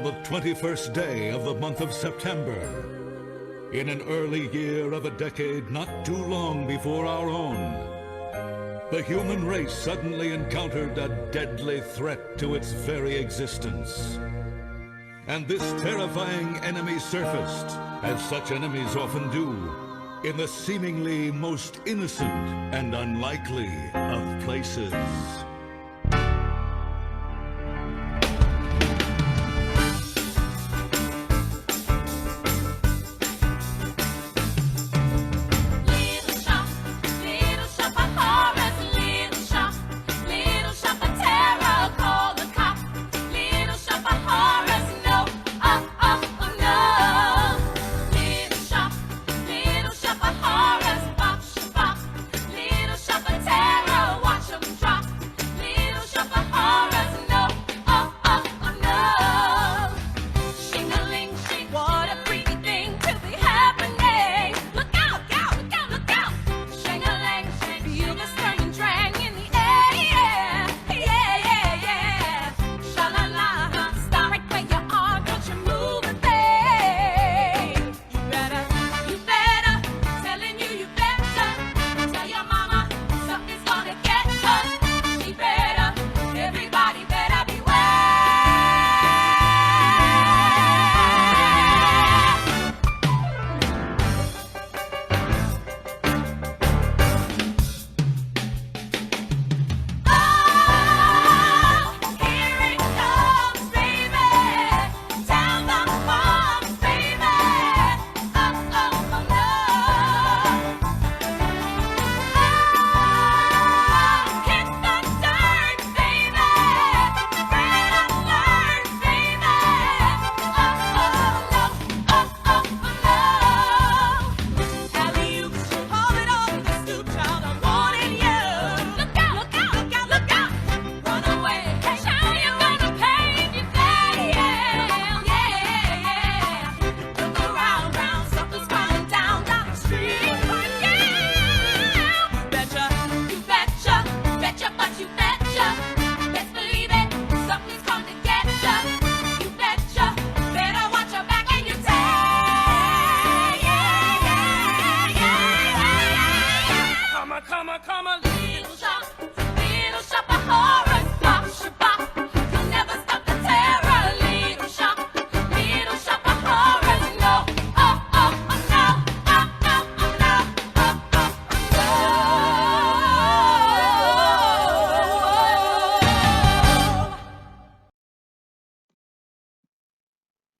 on the 21st day of the month of September, in an early year of a decade not too long before our own, the human race suddenly encountered a deadly threat to its very existence. And this terrifying enemy surfaced, as such enemies often do, in the seemingly most innocent and unlikely of places.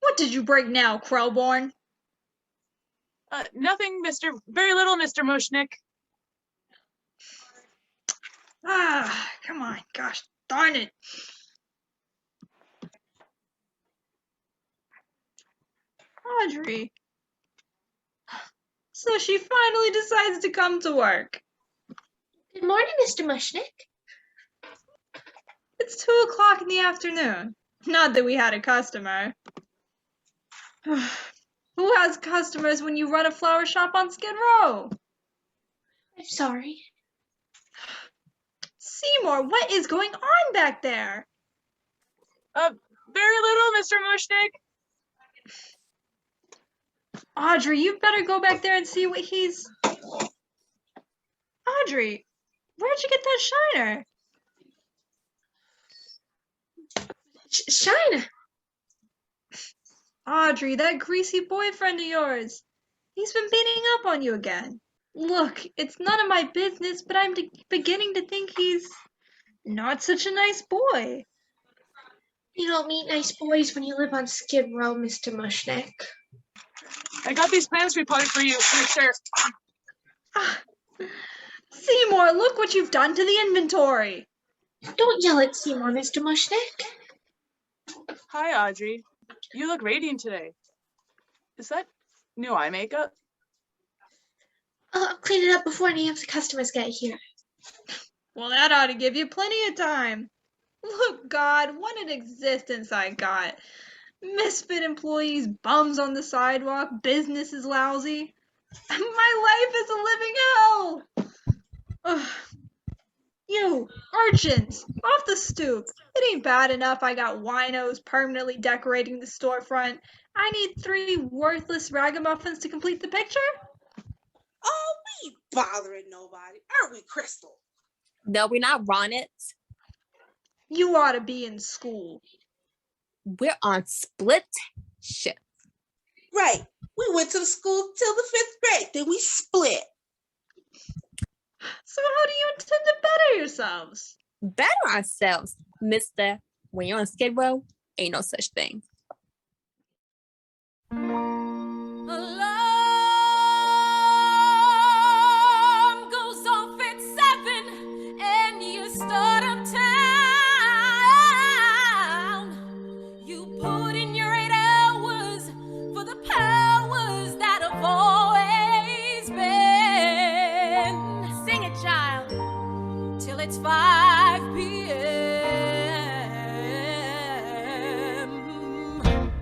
What did you break now, Krellborn? Nothing, very little, Mr. Mushnik. Ah, come on, gosh darn it. Audrey. So she finally decides to come to work. Good morning, Mr. Mushnik. It's 2 o'clock in the afternoon. Not that we had a customer. Who has customers when you run a flower shop on Skid Row? I'm sorry. Seymour, what is going on back there? Very little, Mr. Mushnik. Audrey, you better go back there and see what he's... Audrey, where'd you get that shiner? Shiner. Audrey, that greasy boyfriend of yours. He's been beating up on you again. Look, it's none of my business, but I'm beginning to think he's not such a nice boy. You don't meet nice boys when you live on Skid Row, Mr. Mushnik. I got these plans repotted for you, sir. Seymour, look what you've done to the inventory. Don't yell at Seymour, Mr. Mushnik. Hi, Audrey. You look radiant today. Is that new eye makeup? I'll clean it up before any of the customers get here. Well, that ought to give you plenty of time. Look, God, what an existence I got. Misfit employees, bums on the sidewalk, business is lousy. My life is a living hell. Ugh. You you, urchins, off the stoop. It ain't bad enough I got winos permanently decorating the storefront. I need 3 worthless ragamuffins to complete the picture? Oh, we ain't bothering nobody, aren't we, Crystal? No, we're not Ronnets. You ought to be in school. We're on split shift. Right. We went to the school till the 5th grade, then we split. So how do you intend to better yourselves? Better ourselves, mister. When you're on Skid Row, ain't no such thing. Alarm goes off at 7 and you start uptown. You put in your 8 hours for the powers that have always been. Sing it, child, till it's 5 p.m.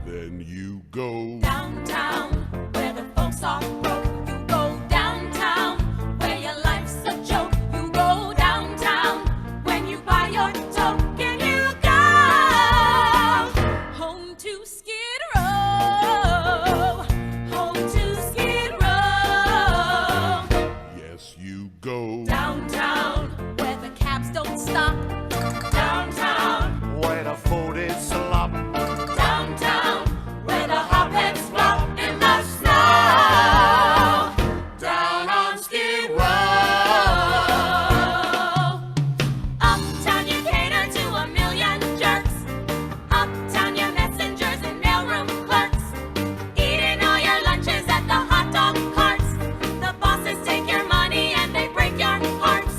Then you go Downtown, where the folks are broke. You go downtown, where your life's a joke. You go downtown, when you buy your token. You go home to Skid Row. Home to Skid Row. Yes, you go Downtown, where the cabs don't stop. Downtown, where the food is slop. downtown, where the hopheads flop in the snow. Down on Skid Row. Uptown, you cater to a million jerks. Uptown, your messengers and mailroom clerks. Eating all your lunches at the hot dog carts. The bosses take your money and they break your hearts.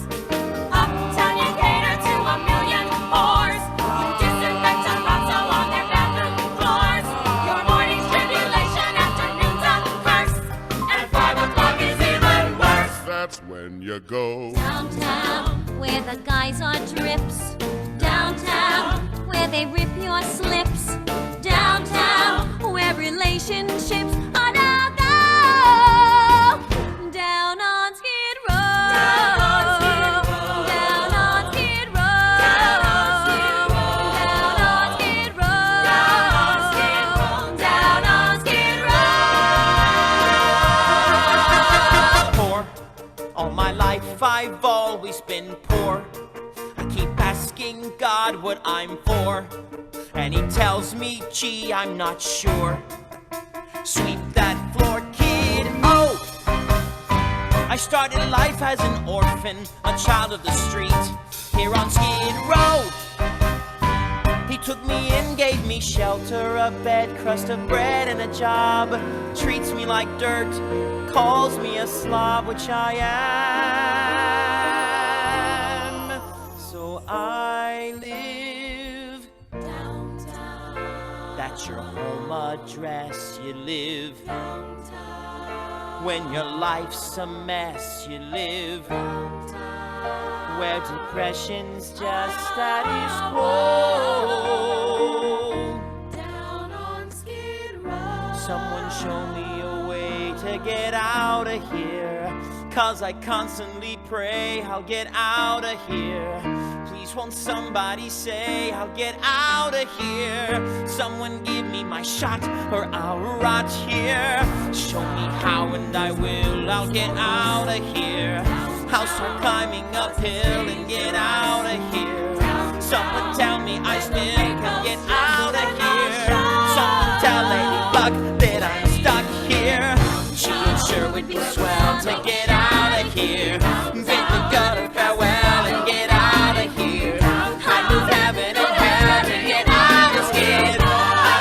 Uptown, you cater to a million whores. You disinfect Toronto on their bathroom floors. Your morning's tribulation, afternoon's a curse. And 5 o'clock is even worse. That's when you go Downtown, where the guys are drips. Downtown, where they rip your slips. Downtown, where relationships are now go. Down on Skid Row. Down on Skid Row. Down on Skid Row. Down on Skid Row. Down on Skid Row. Down on Skid Row. Poor. All my life I've always been poor. I keep asking God what I'm for, and he tells me, gee, I'm not sure. Sweep that floor, kid. Oh! I started life as an orphan, a child of the street, here on Skid Row. He took me in, gave me shelter, a bed, crust of bread, and a job. Treats me like dirt, calls me a slob, which I am. So I live Downtown, That's your home address, you live When your life's a mess, you live where depression's just status quo. down on Skid Row. Someone show me a way to get out of here, 'cause I constantly pray I'll get out of here. Please won't somebody say I'll get out of here. Someone give me my shot or I'll rot here. Show me how and I will, I'll get out of here. I'll start climbing uphill and get out of here. Someone tell me I still can get out of here. Someone tell Lady Luck that I'm stuck here. She sure would be swell to get out of here. Bid the gutter farewell and get out of here. I move heaven and hell to get out of Skid. I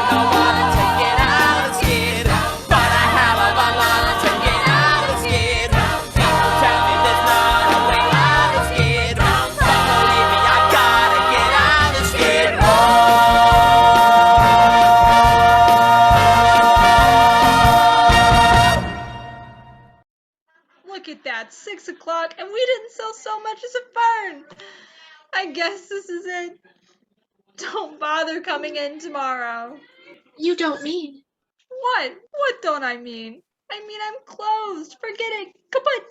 know what to get out of Skid, but a hell of a lot to get out of Skid. People tell me there's not a way out of Skid, but believe me, I gotta get out of Skid Look at that, 6 o'clock, and we didn't sell so much as a fern. I guess this is it. Don't bother coming in tomorrow. You don't mean. What? What don't I mean? I mean I'm closed. Forget it. Kaput.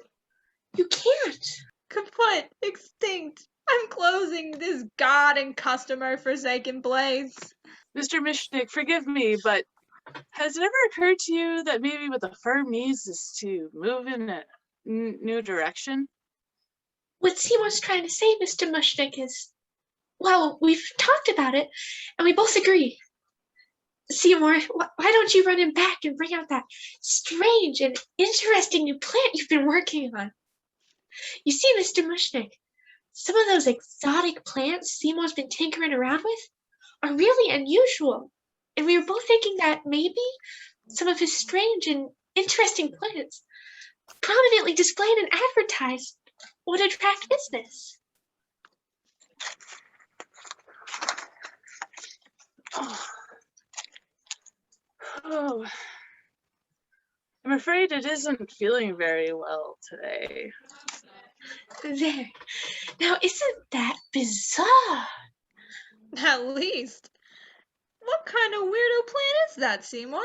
You can't. Kaput. kaput, extinct. I'm closing this god and customer forsaken place. Mr. Mishnick, forgive me, but has it ever occurred to you that maybe what the firm needs is to move in a new direction? What Seymour's trying to say, Mr. Mushnick, is, well, we've talked about it, and we both agree. Seymour, why don't you run him back and bring out that strange and interesting new plant you've been working on? You see, Mr. Mushnick, some of those exotic plants Seymour's been tinkering around with are really unusual. And we were both thinking that maybe some of his strange and interesting plants, prominently displayed and advertised, would attract business. Oh, I'm afraid it isn't feeling very well today. There. Now, isn't that bizarre? At least. What kind of weirdo plant is that, Seymour?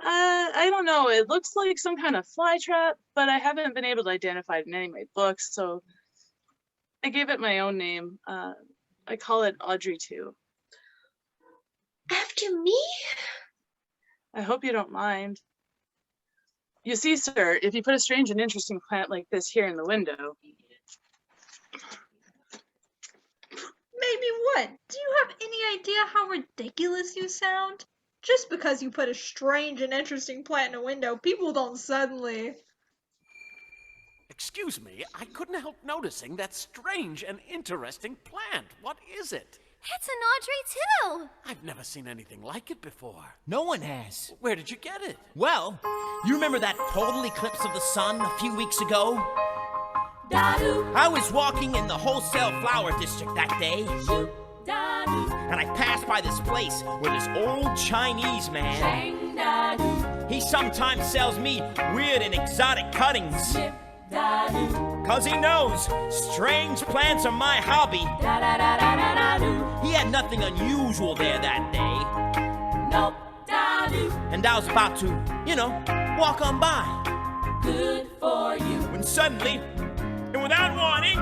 I don't know. It looks like some kind of fly trap, but I haven't been able to identify it in any of my books, so I gave it my own name. I call it Audrey 2. After me? I hope you don't mind. You see, sir, if you put a strange and interesting plant like this here in the window. Maybe what? Do you have any idea how ridiculous you sound? Just because you put a strange and interesting plant in a window, people don't suddenly... Excuse me, I couldn't help noticing that strange and interesting plant. What is it? It's an Audrey too. I've never seen anything like it before. No one has. Where did you get it? Well, you remember that total eclipse of the sun a few weeks ago? Da-doo, I was walking in the wholesale flower district that day, da-doo, and I passed by this place where this old Chinese man, bang, da-doo, he sometimes sells me weird and exotic cuttings. dip, da-doo, 'Cause he knows strange plants are my hobby. da-da-da-da-da-da-doo, He had nothing unusual there that day, nope, da-doo, and I was about to, walk on by, good for you. when suddenly, and without warning,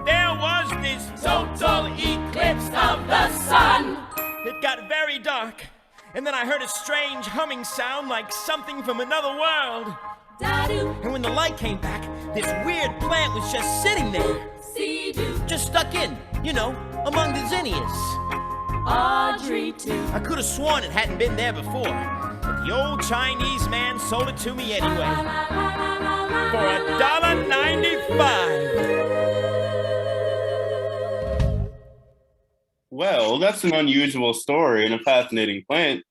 there was this Total eclipse of the sun. It got very dark, and then I heard a strange humming sound like something from another world. Da-doo, And when the light came back, this weird plant was just sitting there, see-doo, just stuck in, among the zinnias. Audrey too. I could have sworn it hadn't been there before, but the old Chinese man sold it to me anyway, for $1.95. Well, that's an unusual story and a fascinating plant.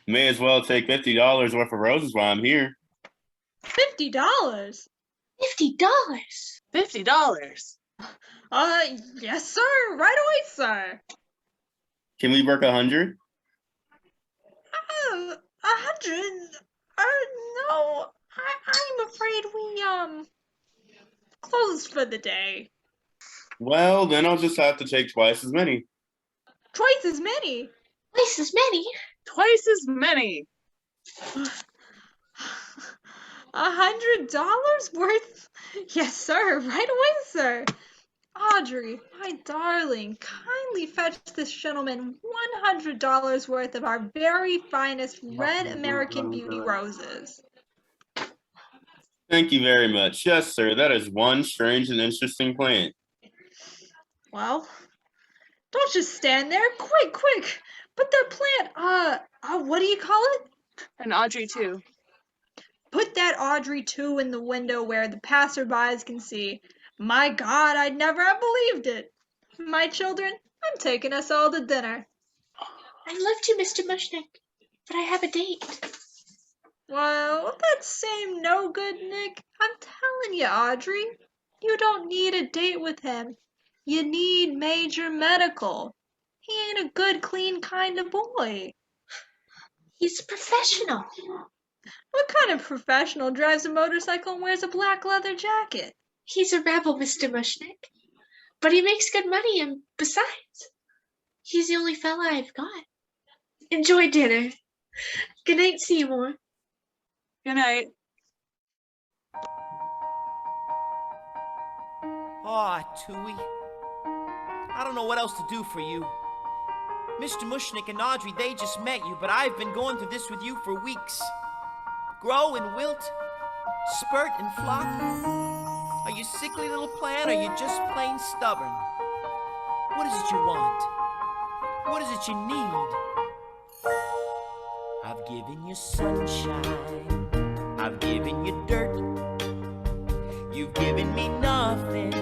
May as well take $50 worth of roses while I'm here. $50? $50? $50. Yes, sir. Right away, sir. Can we work 100? 100? No. I'm afraid we, closed for the day. Well, then I'll just have to take twice as many. Twice as many? Twice as many? Twice as many. $100 worth? Yes, sir. Right away, sir. Audrey, my darling, kindly fetch this gentleman $100 worth of our very finest red American Beauty roses. Thank you very much. Yes, sir. That is one strange and interesting plant. Well, don't just stand there. Quick, quick. Put that plant, what do you call it? And Audrey too. Put that Audrey 2 in the window where the passerbys can see. My God, I'd never have believed it. My children, I'm taking us all to dinner. I'd love to, Mr. Mushnick, but I have a date. Well, that same no good Nick, I'm telling you, Audrey, you don't need a date with him. You need major medical. He ain't a good, clean kind of boy. He's a professional. What kind of professional drives a motorcycle and wears a black leather jacket? He's a rebel, Mr. Mushnick. But he makes good money, and besides, he's the only fella I've got. Enjoy dinner. Good night, Seymour. Good night. Aw, Tui. I don't know what else to do for you. Mr. Mushnick and Audrey, they just met you, but I've been going through this with you for weeks. Grow and wilt, spurt and flop. Are you sickly little plant, or are you just plain stubborn? What is it you want? What is it you need? I've given you sunshine. I've given you dirt. You've given me nothing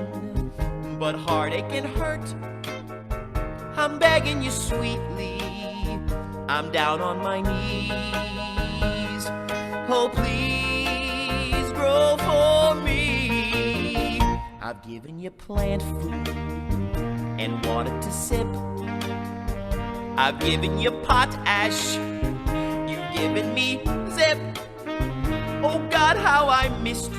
but heartache and hurt. I'm begging you sweetly. I'm down on my knees. Oh, please grow for me. I've given you plant food and water to sip. I've given you potash. You've given me zip. Oh God, how I missed you.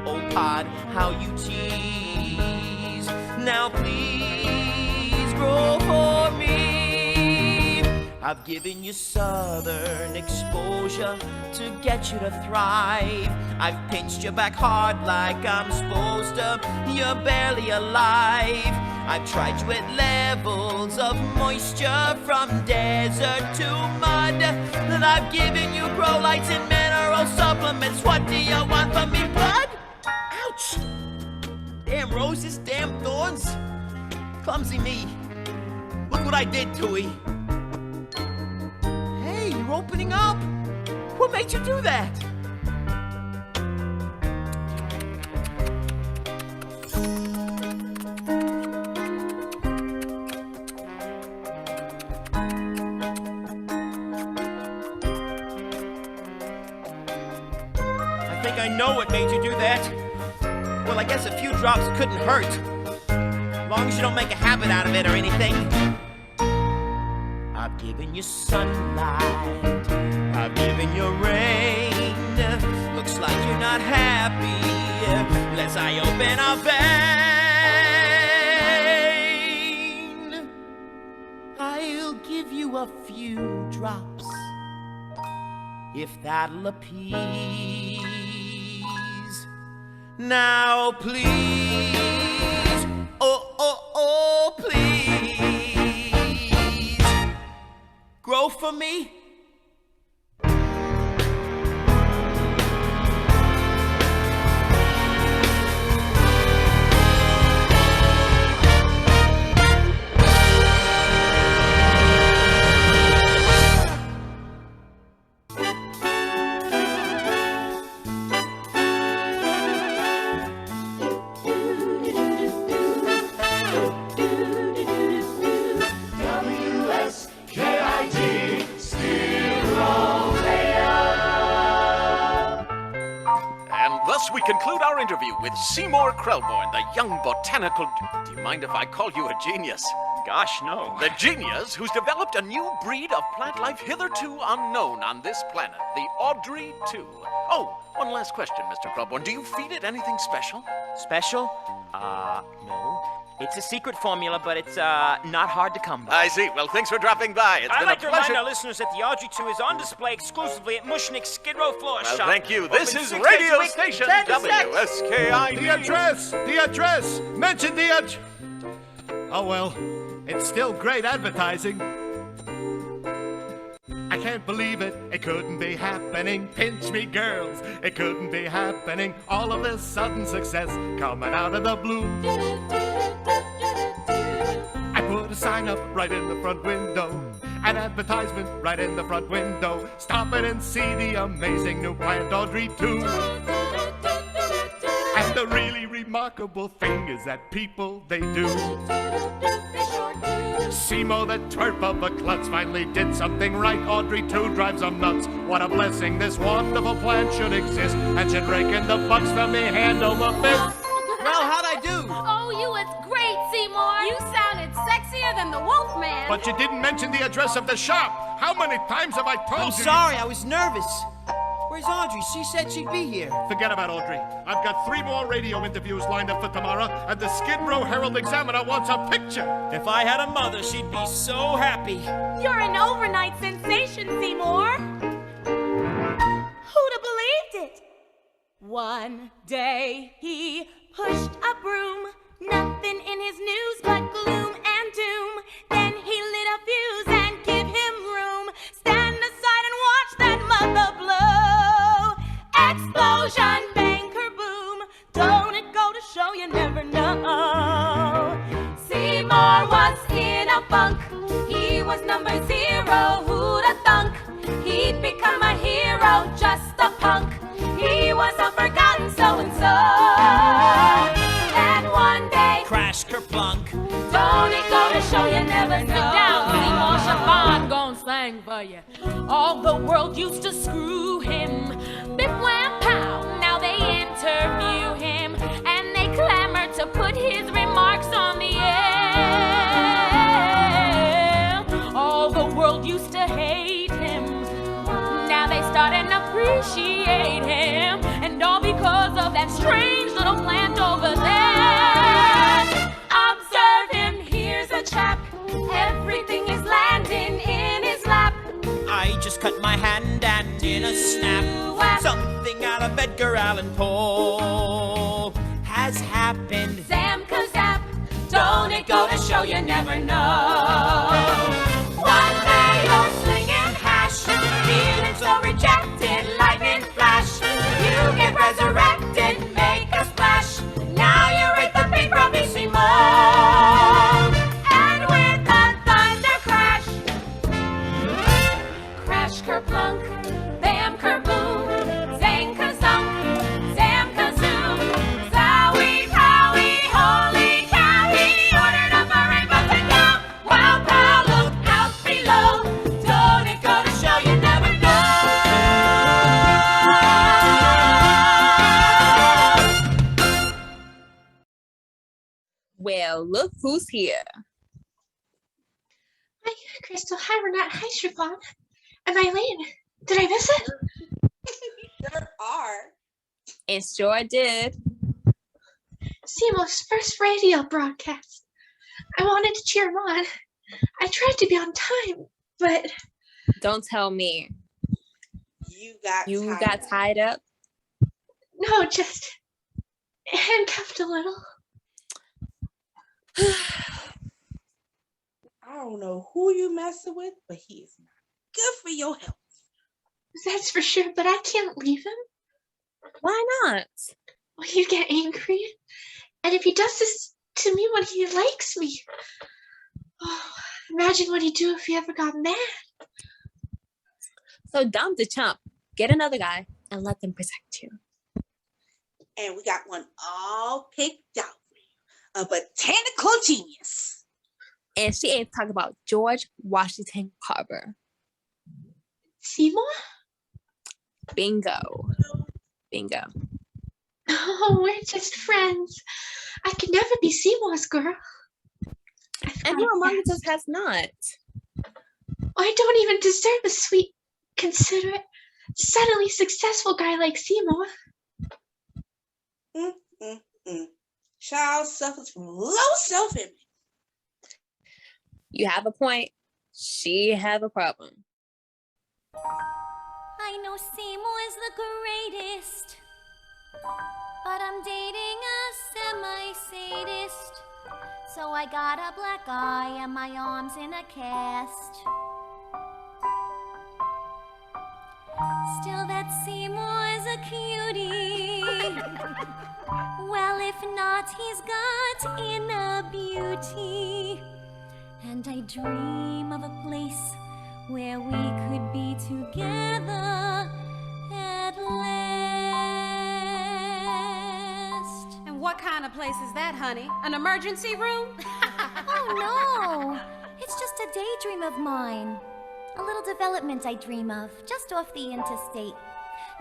Oh Pod, how you tease. Now please grow for me. I've given you southern exposure to get you to thrive. I've pinched your back hard like I'm supposed to. You're barely alive. I've tried you at levels of moisture from desert to mud. Then I've given you grow lights and mineral supplements. What do you want from me, bud? Ouch! Damn roses, damn thorns. Clumsy me. Look what I did, Tui. Hey, you're opening up. What made you do that? I know what made you do that. Well, I guess a few drops couldn't hurt. As long as you don't make a habit out of it or anything. I've given you sunlight. I've given you rain. Looks like you're not happy. Unless I open a vein. I'll give you a few drops, if that'll appease. Now please, oh, please, grow for me. We conclude our interview with Seymour Krelborn, the young botanical... Do you mind if I call you a genius? Gosh, no. The genius who's developed a new breed of plant life hitherto unknown on this planet, the Audrey 2. Oh, one last question, Mr. Krelborn. Do you feed it anything special? Special? No. It's a secret formula, but it's not hard to come by. I see. Well, thanks for dropping by. It's I'd been like a to pleasure. remind our listeners that the Audrey 2 is on display exclusively at Mushnick's Skid Row Floor Well, Shop. thank you. This Open is 6 days a radio week, station 10 to 6. WSKID. The address! Mention the address! Oh well, it's still great advertising. I can't believe it, it couldn't be happening. Pinch me girls, it couldn't be happening. All of this sudden success coming out of the blue. I put a sign up right in the front window, an advertisement right in the front window. Stop it and see the amazing new plant Audrey 2. And the really remarkable thing is that people, they do. Seymour, the twerp of the klutz, finally did something right. Audrey 2 drives them nuts. What a blessing this wonderful plant should exist, and should rake in the bucks from me hand over fist. Well, how'd I do? Oh, you was great, Seymour. You sounded sexier than the Wolfman. But you didn't mention the address of the shop. How many times have I told you? I'm sorry, I was nervous. Where's Audrey? She said she'd be here. Forget about Audrey. I've got 3 more radio interviews lined up for tomorrow, and the Skid Row Herald Examiner wants a picture. If I had a mother, she'd be so happy. You're an overnight sensation, Seymour. Who'd have believed it? One day he pushed a broom. Nothing in his news but gloom and doom. Then he lit a fuse and give him room. Stand aside and watch that mother blow. Explosion, bang, kerboom. Don't it go to show you never know? Seymour was in a funk. He was number 0. Who'd have thunk? He'd become a hero, just a punk. He was a forgotten so-and-so. And one day, Crash kerplunk. don't it go to show you never know? Sit down, Seymour Chabon gon' sing for you. All the world used to screw him. Biff wham pow, now they interview him. And they clamor to put his remarks on the air. All the world used to hate him. Now they start and appreciate him. And all because of that strange little plant over there. Observe him, here's a chap. Everything is landing in his lap. I just cut my hand and in a snap, something out of Edgar Allan Poe has happened. Zam kazap, don't it go to show you never know? One day you're slinging hash, feeling so rejected, lightning flash. You get resurrected, make a splash. Now you're at the big bravissimo. And with a thunder crash, crash kerplunk, bam kerboom, zang kazunk, zam kazoom, zowie powie, holy cow, he ordered up a rainbow to go. Wow, pow, look out below, don't it go to show you never know? Well, look who's here. Hi, Crystal. Hi, Renat. Hi, Siobhan. Am I late? Did I miss it? There are. And sure did. Seymour's first radio broadcast. I wanted to cheer him on. I tried to be on time, but Don't tell me. You got tied up. no, just handcuffed a little. I don't know who you messing with, but he is not good for your health. That's for sure, but I can't leave him. Why not? Well, you get angry. And if he does this to me when he likes me, oh, imagine what he'd do if he ever got mad. So dumb to chump. Get another guy and let them protect you. And we got one all picked out for you. A botanical genius. And she ain't talking about George Washington Carver. Seymour? Bingo. Bingo. Oh, we're just friends. I could never be Seymour's girl. And who among us has not? I don't even deserve a sweet, considerate, suddenly successful guy like Seymour. Child suffers from low self-image. You have a point. She have a problem. I know Seymour's the greatest, but I'm dating a semi-sadist. So I got a black eye and my arm's in a cast. Still, that Seymour's a cutie. Well, if not, he's got inner beauty. And I dream of a place where we could be together at last. And what kind of place is that, honey? An emergency room? Oh, no. It's just a daydream of mine. A little development I dream of, just off the interstate.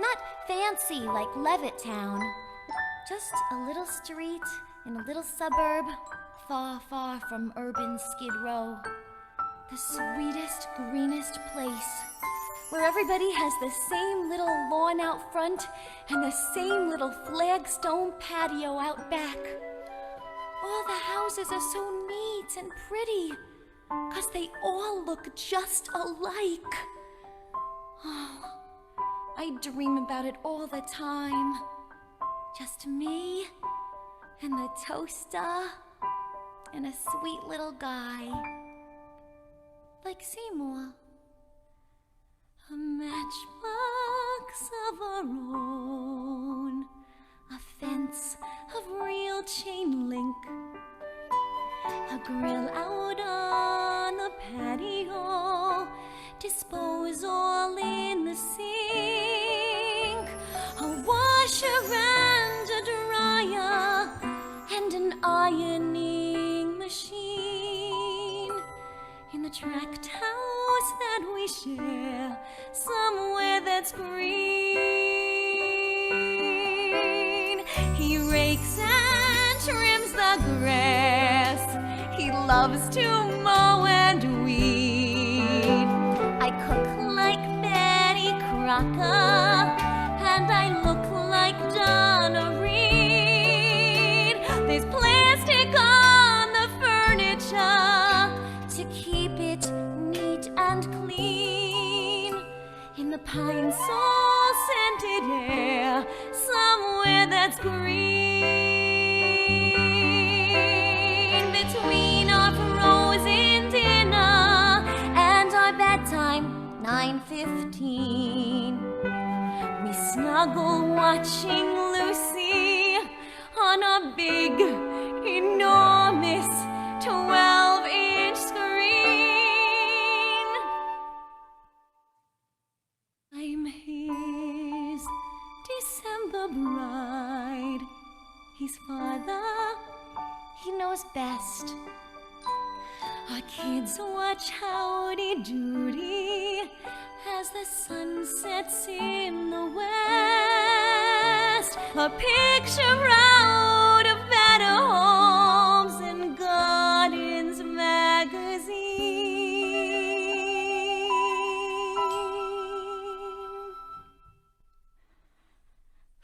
Not fancy like Levittown. Just a little street in a little suburb, far, far from urban Skid Row. The sweetest, greenest place, where everybody has the same little lawn out front and the same little flagstone patio out back. All the houses are so neat and pretty, 'cause they all look just alike. Oh, I dream about it all the time. Just me and the toaster, and a sweet little guy like Seymour. A matchbox of our own, a fence of real chain link, a grill out on the patio, disposal in the sink, a washer and a dryer, and an ironing machine in the tract house that we share, somewhere that's green. He rakes and trims the grass. He loves to mow and weed. I cook like Betty Crocker, and I look like Donna Reed. There's plastic on the furniture to keep it neat and clean. In the pine sol scented air, somewhere that's green. Between our frozen dinner and our bedtime, 9:15, we snuggle watching Lucy on a big, enormous 12-inch screen. I'm his December bride. He's father, he knows best. Our kids watch Howdy Doody as the sun sets in the west. A picture out of Better Homes and Gardens magazine.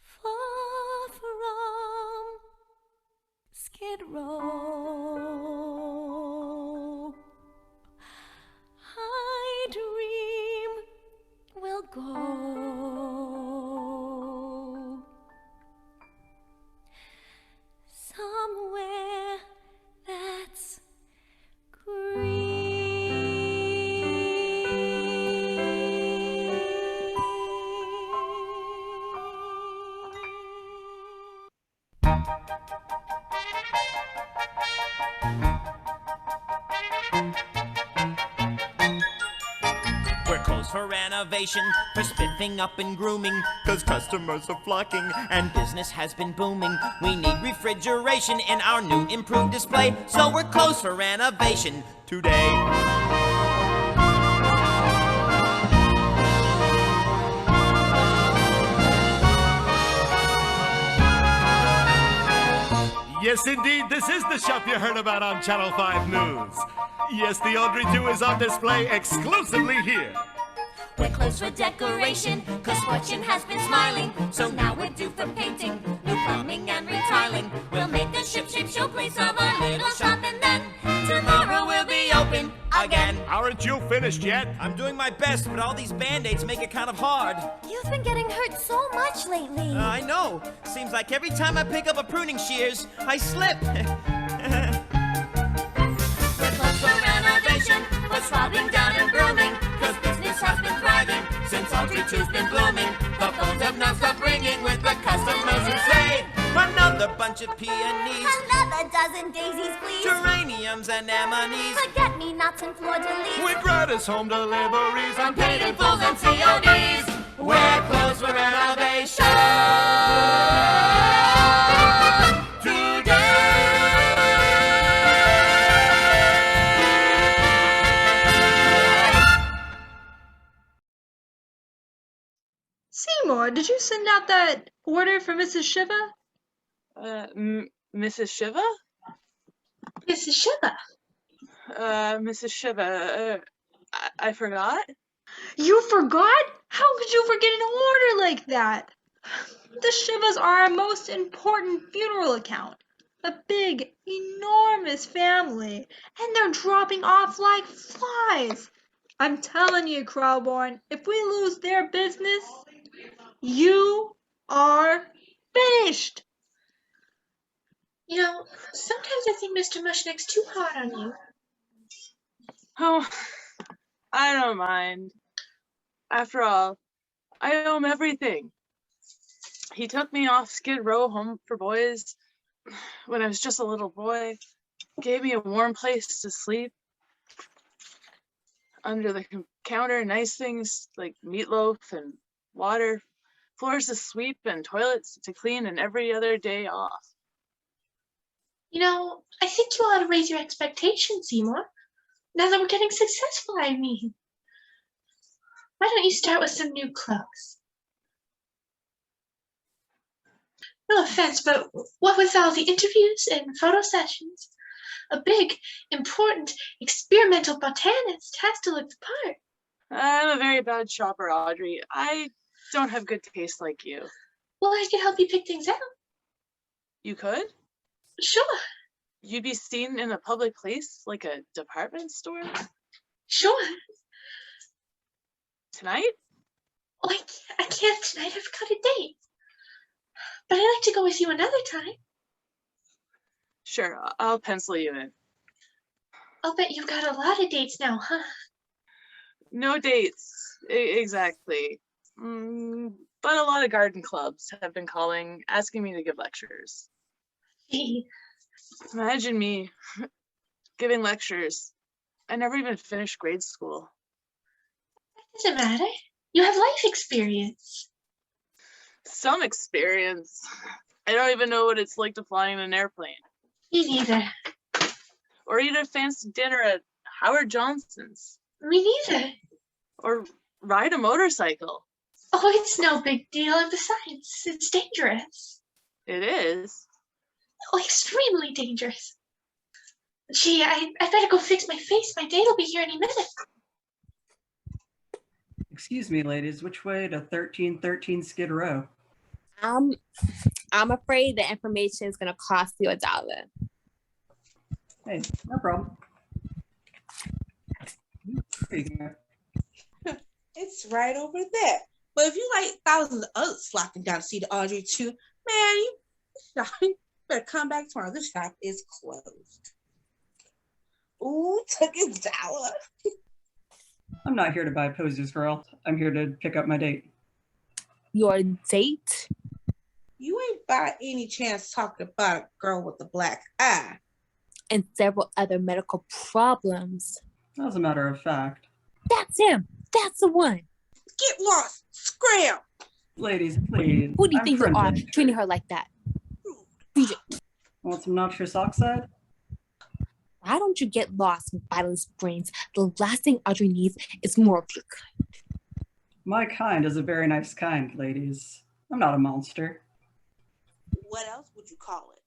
Far from Skid Row, I dream we'll go somewhere that's We're closed for renovation, for spiffing up and grooming, 'cause customers are flocking and business has been booming. We need refrigeration in our new improved display, so we're closed for renovation today. Yes, indeed, this is the shop you heard about on Channel 5 News. Yes, the Audrey 2 is on display exclusively here. We're closed for decoration, 'cause fortune has been smiling. So now we're due for painting, new plumbing and retiling. We'll make a ship-shape showplace of our little shop, and then tomorrow we'll be open again. Aren't you finished yet? I'm doing my best, but all these band-aids make it kind of hard. You've been getting hurt so much lately. I know. Seems like every time I pick up a pruning shears, I slip. We're closed for renovation, for swabbing down and brooming, 'cause business has been thriving since Audrey 2's been blooming. The phones have not stopped ringing with the customers who say, Another bunch of peonies, another dozen daisies, please. geraniums, anemones. Forget-me-nots and fleur-de-lis. With gratis home deliveries on Paid in full and CODs. We're closed for renovation today. Seymour, did you send out that order for Mrs. Shiva? Mrs. Shiva? Mrs. Shiva. Mrs. Shiva, I forgot. You forgot? How could you forget an order like that? The Shivas are our most important funeral account. A big, enormous family, and they're dropping off like flies. I'm telling you, Crowborn, if we lose their business, you are finished. You know, sometimes I think Mr. Mushnick's too hard on you. Oh, I don't mind. After all, I owe him everything. He took me off Skid Row Home for Boys when I was just a little boy, gave me a warm place to sleep. Under the counter, nice things like meatloaf and water, floors to sweep and toilets to clean, and every other day off. You know, I think you ought to raise your expectations, Seymour. Now that we're getting successful, I mean. Why don't you start with some new clothes? No offense, but what with all the interviews and photo sessions, a big, important, experimental botanist has to look the part. I'm a very bad shopper, Audrey. I don't have good taste like you. Well, I can help you pick things out. You could? Sure. You'd be seen in a public place, like a department store? Sure. Tonight? Oh, I can't tonight. I've got a date. But I'd like to go with you another time. Sure, I'll pencil you in. I'll bet you've got a lot of dates now, huh? No dates, exactly. But a lot of garden clubs have been calling, asking me to give lectures. Gee. Imagine me giving lectures. I never even finished grade school. Doesn't matter. You have life experience. Some experience. I don't even know what it's like to fly in an airplane. Me neither. Or eat a fancy dinner at Howard Johnson's. Me neither. Or ride a motorcycle. Oh, it's no big deal. And besides, it's dangerous. It is. Oh, extremely dangerous. Gee, I better go fix my face. My date will be here any minute. Excuse me, ladies. Which way to 1313 Skid Row? I'm afraid the information is gonna cost you $1. Hey, no problem. It's right over there. But if you like thousands of others flocking down to see the Audrey 2, man, you better come back tomorrow. This shop is closed. Ooh, took $1. I'm not here to buy poses, girl. I'm here to pick up my date. Your date? You ain't by any chance talking about a girl with a black eye. And several other medical problems. As a matter of fact. That's him. That's the one. Get lost. Scram. Ladies, please. Who do you I'm think you are friendly. treating her like that? Want some nitrous oxide? Why don't you get lost with violence brains? The last thing Audrey needs is more of your kind. My kind is a very nice kind, ladies. I'm not a monster. What else would you call it?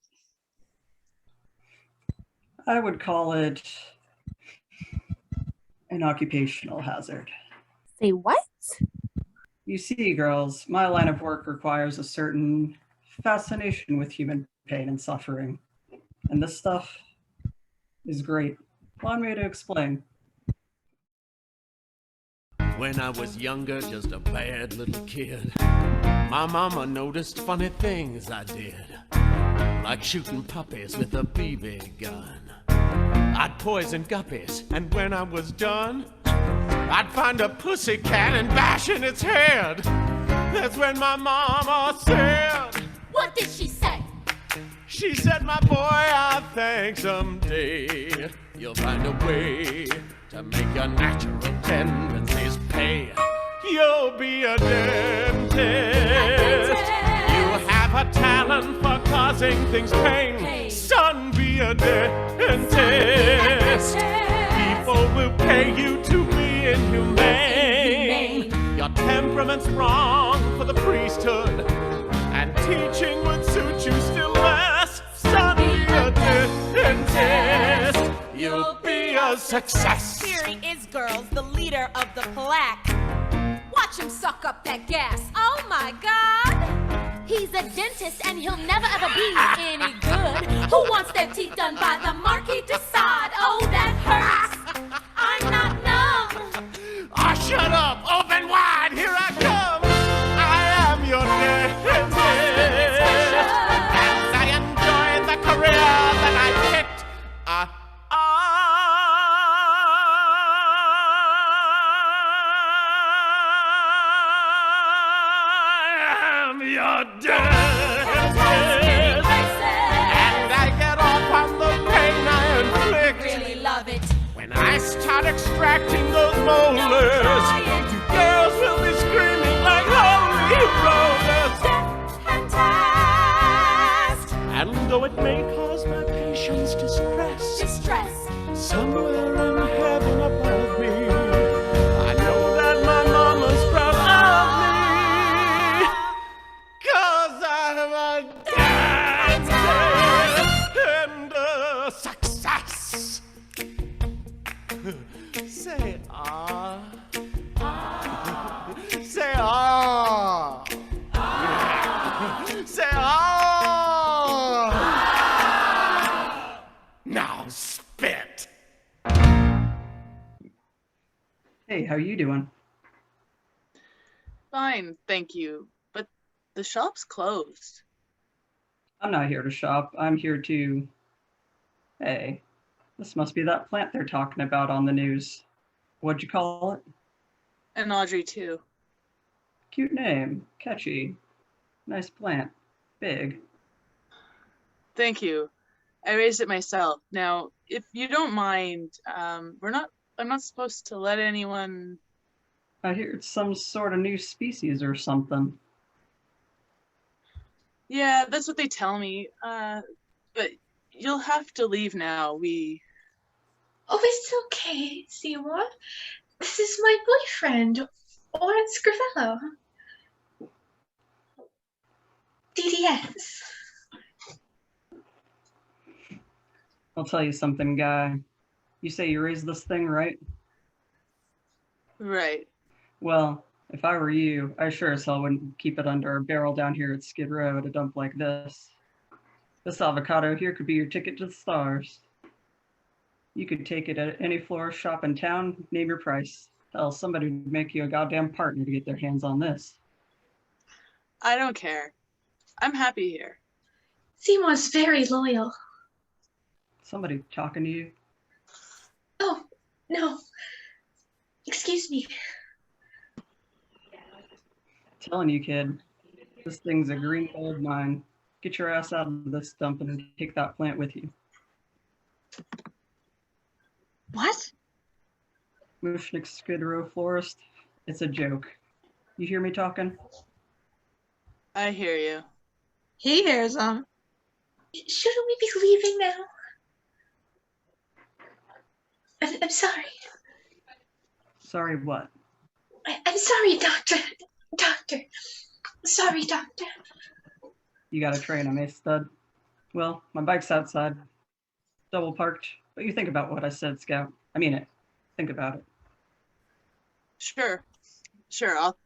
I would call it an occupational hazard. Say what? You see, girls, my line of work requires a certain fascination with human pain and suffering. And this stuff is great. Allow me to explain. When I was younger, just a bad little kid, my mama noticed funny things I did, like shooting puppies with a BB gun. I'd poison guppies, and when I was done, I'd find a pussycat and bash in its head. That's when my mama said, What did she say? She said, my boy, I think someday you'll find a way to make your natural tendencies pay. You'll be a dentist. You have a talent for causing things pain. Son, be a dentist. People will pay you to be inhumane. Your temperament's wrong for the priesthood, and teaching would suit you still less. Son, be a dentist. You'll be a success. Here he is, girls, the leader of the plaque. Watch him suck up that gas. Oh my God! He's a dentist and he'll never ever be any good. Who wants their teeth done by the Marquis de Sade? Oh, that hurts. I'm not numb. Ah, shut up! Open wide! Here I come! I am your dentist! As I enjoy the career though it may cause my patience distress. Somewhere in heaven above me, I know that my mama's proud of me. 'Cause I'm a dancer and a success. Say ah. Say ah. Say ah. Now spit. Hey, how you doing? Fine, thank you. But the shop's closed. I'm not here to shop. I'm here to... Hey, this must be that plant they're talking about on the news. What'd you call it? And Audrey too. Cute name. Catchy. Nice plant. Big. Thank you. I raised it myself. Now, if you don't mind, I'm not supposed to let anyone... I hear it's some sort of new species or something. Yeah, that's what they tell me. But you'll have to leave now. Oh, it's okay, Seymour. This is my boyfriend, Oren Scrivello. DDS. I'll tell you something, guy. You say you raised this thing, right? Right. Well, if I were you, I sure as hell wouldn't keep it under a barrel down here at Skid Row at a dump like this. This avocado here could be your ticket to the stars. You could take it at any florist shop in town, name your price. Hell, somebody would make you a goddamn partner to get their hands on this. I don't care. I'm happy here. Seymour's very loyal. Somebody talking to you? Oh, no. Excuse me. Telling you, kid, this thing's a green gold mine. Get your ass out of this dump and take that plant with you. What? Mushnik Skid Row florist, it's a joke. You hear me talking? I hear you. He hears them. Shouldn't we be leaving now? I'm sorry. Sorry, what? I'm sorry, Doctor. Doctor. Sorry, Doctor. You got a train, eh, stud? Well, my bike's outside. Double parked. But you think about what I said, Scout. I mean it. Think about it. Sure.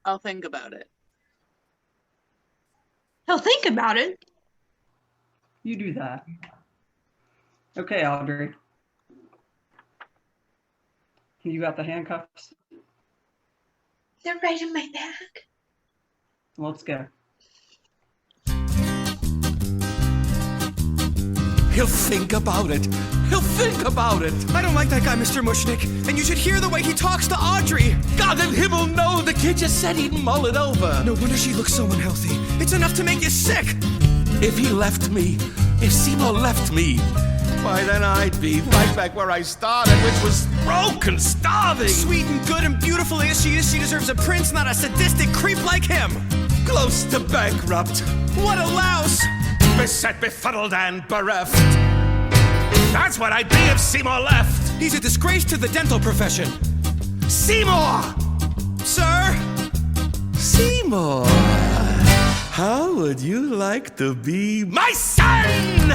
I'll think about it. He'll think about it. You do that. Okay, Audrey. You got the handcuffs? They're right in my bag. Let's go. He'll think about it. He'll think about it. I don't like that guy, Mr. Mushnik. And you should hear the way he talks to Audrey. God in himmel, no, the kid just said he'd mull it over. No wonder she looks so unhealthy. It's enough to make you sick. If he left me, if Seymour left me, why then I'd be right back where I started, which was broke and starving. Sweet and good and beautiful as she is, she deserves a prince, not a sadistic creep like him. Close to bankrupt. What a louse. Beset, befuddled, and bereft. That's what I'd be if Seymour left. He's a disgrace to the dental profession. Seymour! Sir? Seymour, how would you like to be my son?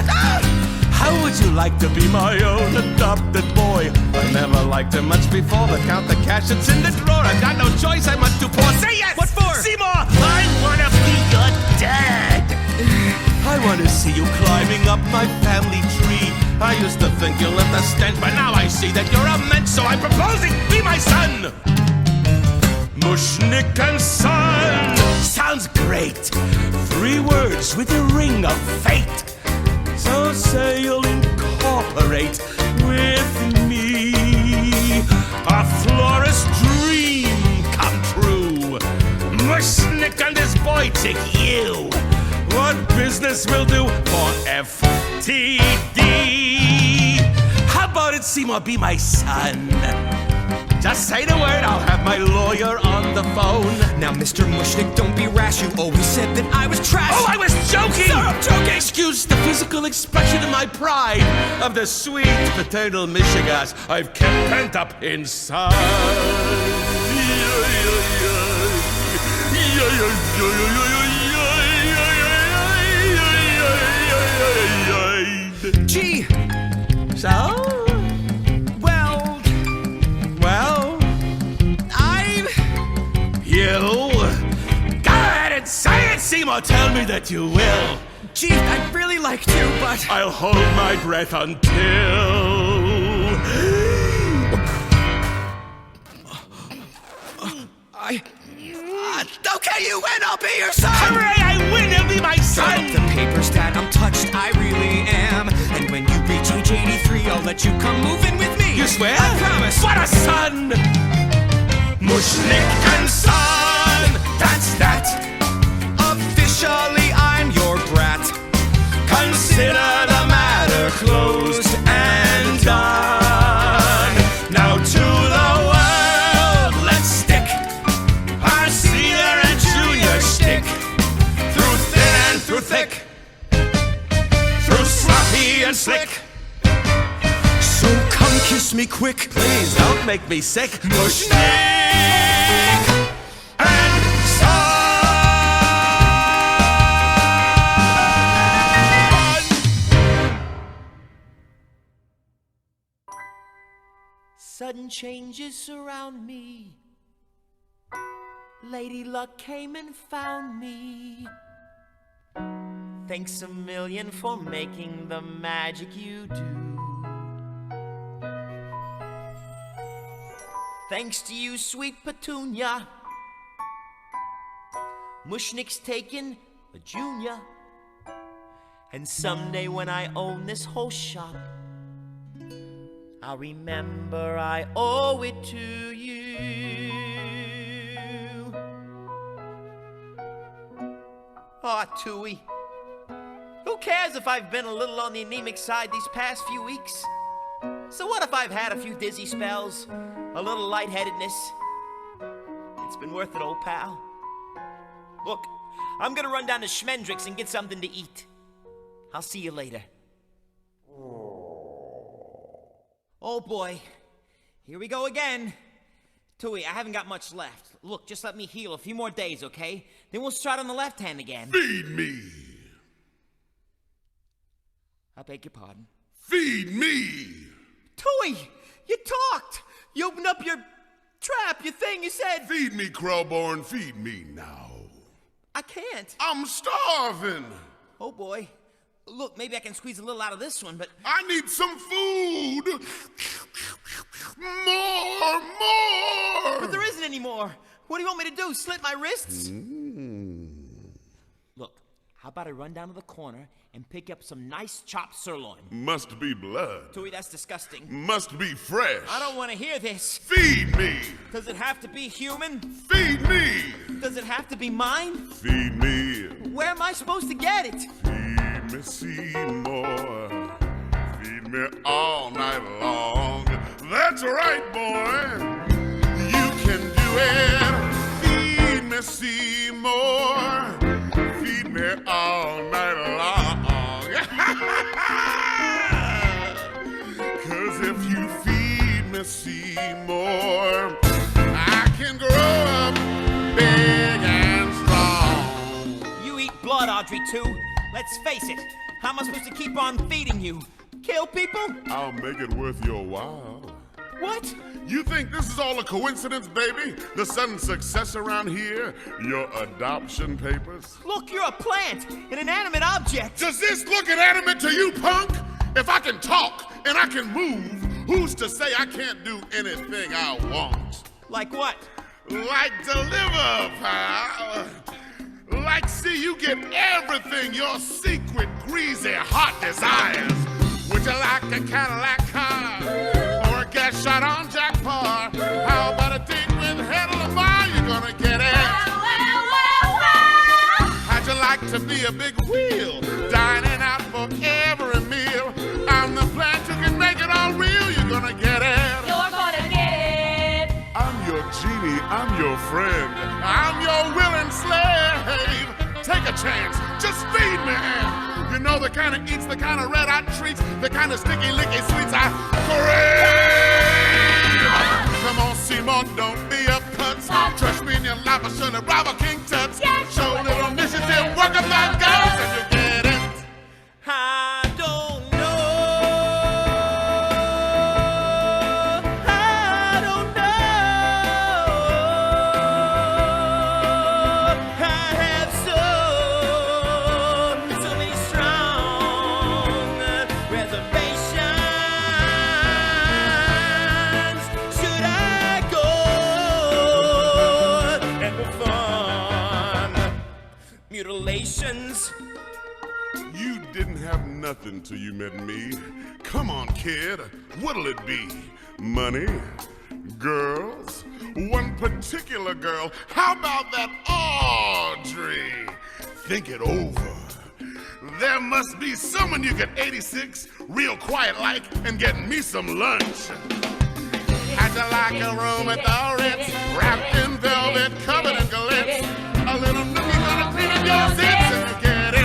How would you like to be my own adopted boy? I never liked him much before, but count the cash that's in the drawer. I've got no choice, I'm much too poor. Say yes! What for? Seymour, I wanna be your dad. I wanna see you climbing up my family tree. I used to think you left a stench, but now I see that you're a mensch, so I'm proposing, be my son! Mushnik and Son! Sounds great! 3 words with a ring of fate. So say you'll incorporate with me. A florist dream come true. Mushnik and his boy take you. What business will do for FTD? How about it, Seymour, be my son? Just say the word, I'll have my lawyer on the phone. Now, Mr. Mushnick, don't be rash. You always said that I was trash. Oh, I was joking! Sir, I'm joking! Excuse the physical expression of my pride, of the sweet paternal mishigas I've kept pent up inside. Gee, so? Well, you go ahead and say it, Seymour. Tell me that you will. Gee, I'd really like to, but I'll hold my breath until. Okay, you win. I'll be your son. Hooray! I win. He'll be my son. Sign up the papers, Dad. I'm touched. I really am. And when you reach age 83, I'll let you come move in with me. You swear? I promise. What a son! Mushnick and Son, that's that. Officially, I'm your brat. Consider the matter closed and done. Now to the world, let's stick our senior and junior stick through thin and through thick, through sloppy and slick. So come kiss me quick, please don't make me sick. Mushnick and Son. Sudden changes surround me. Lady Luck came and found me. Thanks a million for making the magic you do. Thanks to you, sweet Petunia. Mushnick's taken a junior. And someday when I own this whole shop, I'll remember I owe it to you. Aw, Tooey. Who cares if I've been a little on the anemic side these past few weeks? So what if I've had a few dizzy spells, a little lightheadedness? It's been worth it, old pal. Look, I'm gonna run down to Schmendrick's and get something to eat. I'll see you later. Oh boy, here we go again. Tooey, I haven't got much left. Look, just let me heal a few more days, okay? Then we'll start on the left hand again. Feed me! I beg your pardon. Feed me! Tooey, you talked! You opened up your trap, your thing, you said... Feed me, Krellborn, feed me now. I can't. I'm starving! Oh boy. Look, maybe I can squeeze a little out of this one, but... I need some food! More! But there isn't any more. What do you want me to do, slit my wrists? Look, how about I run down to the corner and pick up some nice chopped sirloin? Must be blood. Tooey, that's disgusting. Must be fresh. I don't want to hear this. Feed me! Does it have to be human? Feed me! Does it have to be mine? Feed me! Where am I supposed to get it? Feed me, Seymour. Feed me all night long. That's right, boy. You can do it. Feed me, Seymour. Feed me all night long. 'Cause if you feed me, Seymour, I can grow up big and strong. You eat blood, Audrey, too. Let's face it. How am I supposed to keep on feeding you? Kill people? I'll make it worth your while. What? You think this is all a coincidence, baby? The sudden success around here? Your adoption papers? Look, you're a plant, an inanimate object. Does this look inanimate to you, punk? If I can talk and I can move, who's to say I can't do anything I want? Like what? Like deliver, pal. Like see you get everything your secret, greasy, hot desires. Would you like a Cadillac car? Or a gas shot on Jack Parr? How about a date with Hedy Lamarr? You're gonna get it. How'd you like to be a big wheel? Dining out for every meal. I'm the plant who can make it all real. You're gonna get it. You're gonna get it. I'm your friend. I'm your willing slave. Take a chance. Just feed me. You know the kind of eats, the kind of red-hot treats, the kind of sticky, licky sweets I crave. Come on, Seymour, don't be a putz. Trust me in your life, I should have Bravo King Tuts. Show a little initiative, work up that girls, and you get it. I don't know. I don't know. I have so many strong reservations. Should I go and perform mutilations? You didn't have nothing till you met me. Come on, kid. What'll it be? Money? Girls? One particular girl? How about that Audrey? Think it over. There must be someone you could 86, real quiet like, and get me some lunch. How'd you like a room at the Ritz? Wrapped in velvet, covered in glitz. A little nookie gonna clean up your zits and you get it.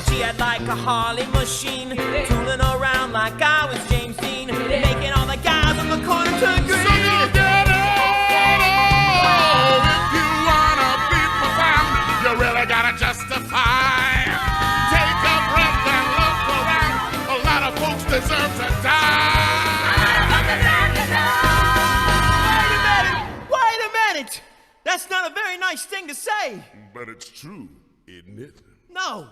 Gee, I'd like a Harley machine, tooling around like I was James Dean, making all the guys on the corner turn green. So you get it. Oh, if you wanna be profound, you really gotta justify. Take a breath and look around. A lot of folks deserve to die. Wait a minute! That's not a very nice thing to say. But it's true, isn't it? No,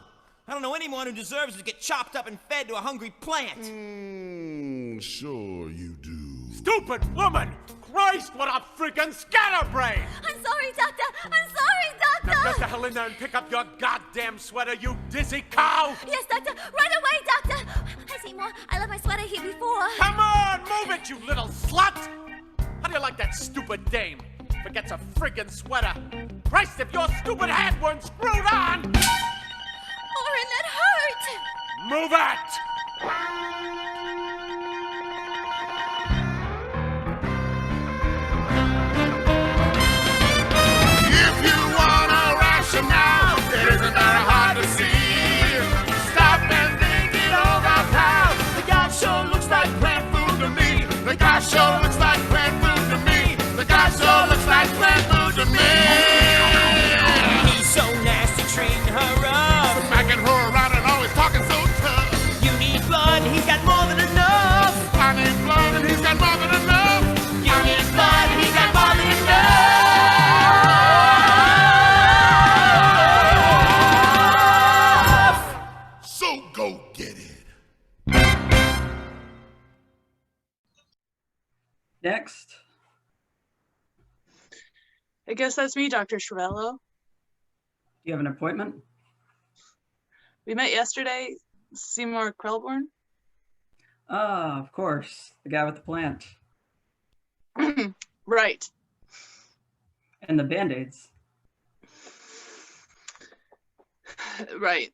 I don't know anyone who deserves to get chopped up and fed to a hungry plant. Sure you do. Stupid woman! Christ, what a freaking scatterbrain! I'm sorry, Doctor. I'm sorry, Doctor. Now get the hell in there and pick up your goddamn sweater, you dizzy cow! Yes, Doctor. Right away, Doctor. Hi, Seymour. I left my sweater here before. Come on, move it, you little slut! How do you like that stupid dame? Forgets a friggin' sweater. Christ, if your stupid hat weren't screwed on! Orin, that hurt. Move it! If you want a rationale, it isn't very hard to see. Stop and think it over, pal. The guy sure looks like plant food to me. The guy sure looks like plant food to me. The guy sure looks like plant food to me. He's so nasty treating her up, Smacking her around and always talking so tough. You need blood, he's got more than enough. I need blood and he's got more than enough. You need blood, he's got more than enough. So go get it. Next. I guess that's me, Dr. Shrivello. Do you have an appointment? We met yesterday, Seymour Krelborn. Ah, of course. The guy with the plant. Right. And the Band-Aids. Right.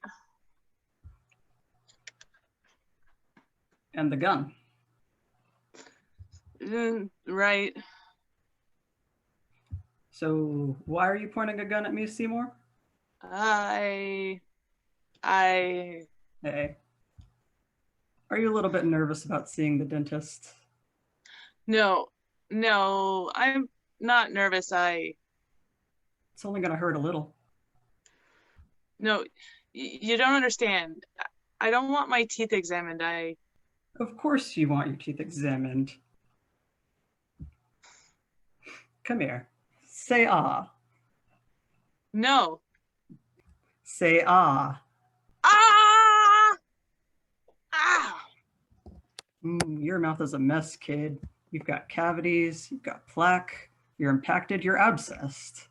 And the gun. Right. So why are you pointing a gun at me, Seymour? I Hey. Are you a little bit nervous about seeing the dentist? No, I'm not nervous. It's only gonna hurt a little. No, you don't understand. I don't want my teeth examined. Of course you want your teeth examined. Come here. Say ah. No. Say ah. Ah! Ah! Your mouth is a mess, kid. You've got cavities, you've got plaque, you're impacted, you're abscessed.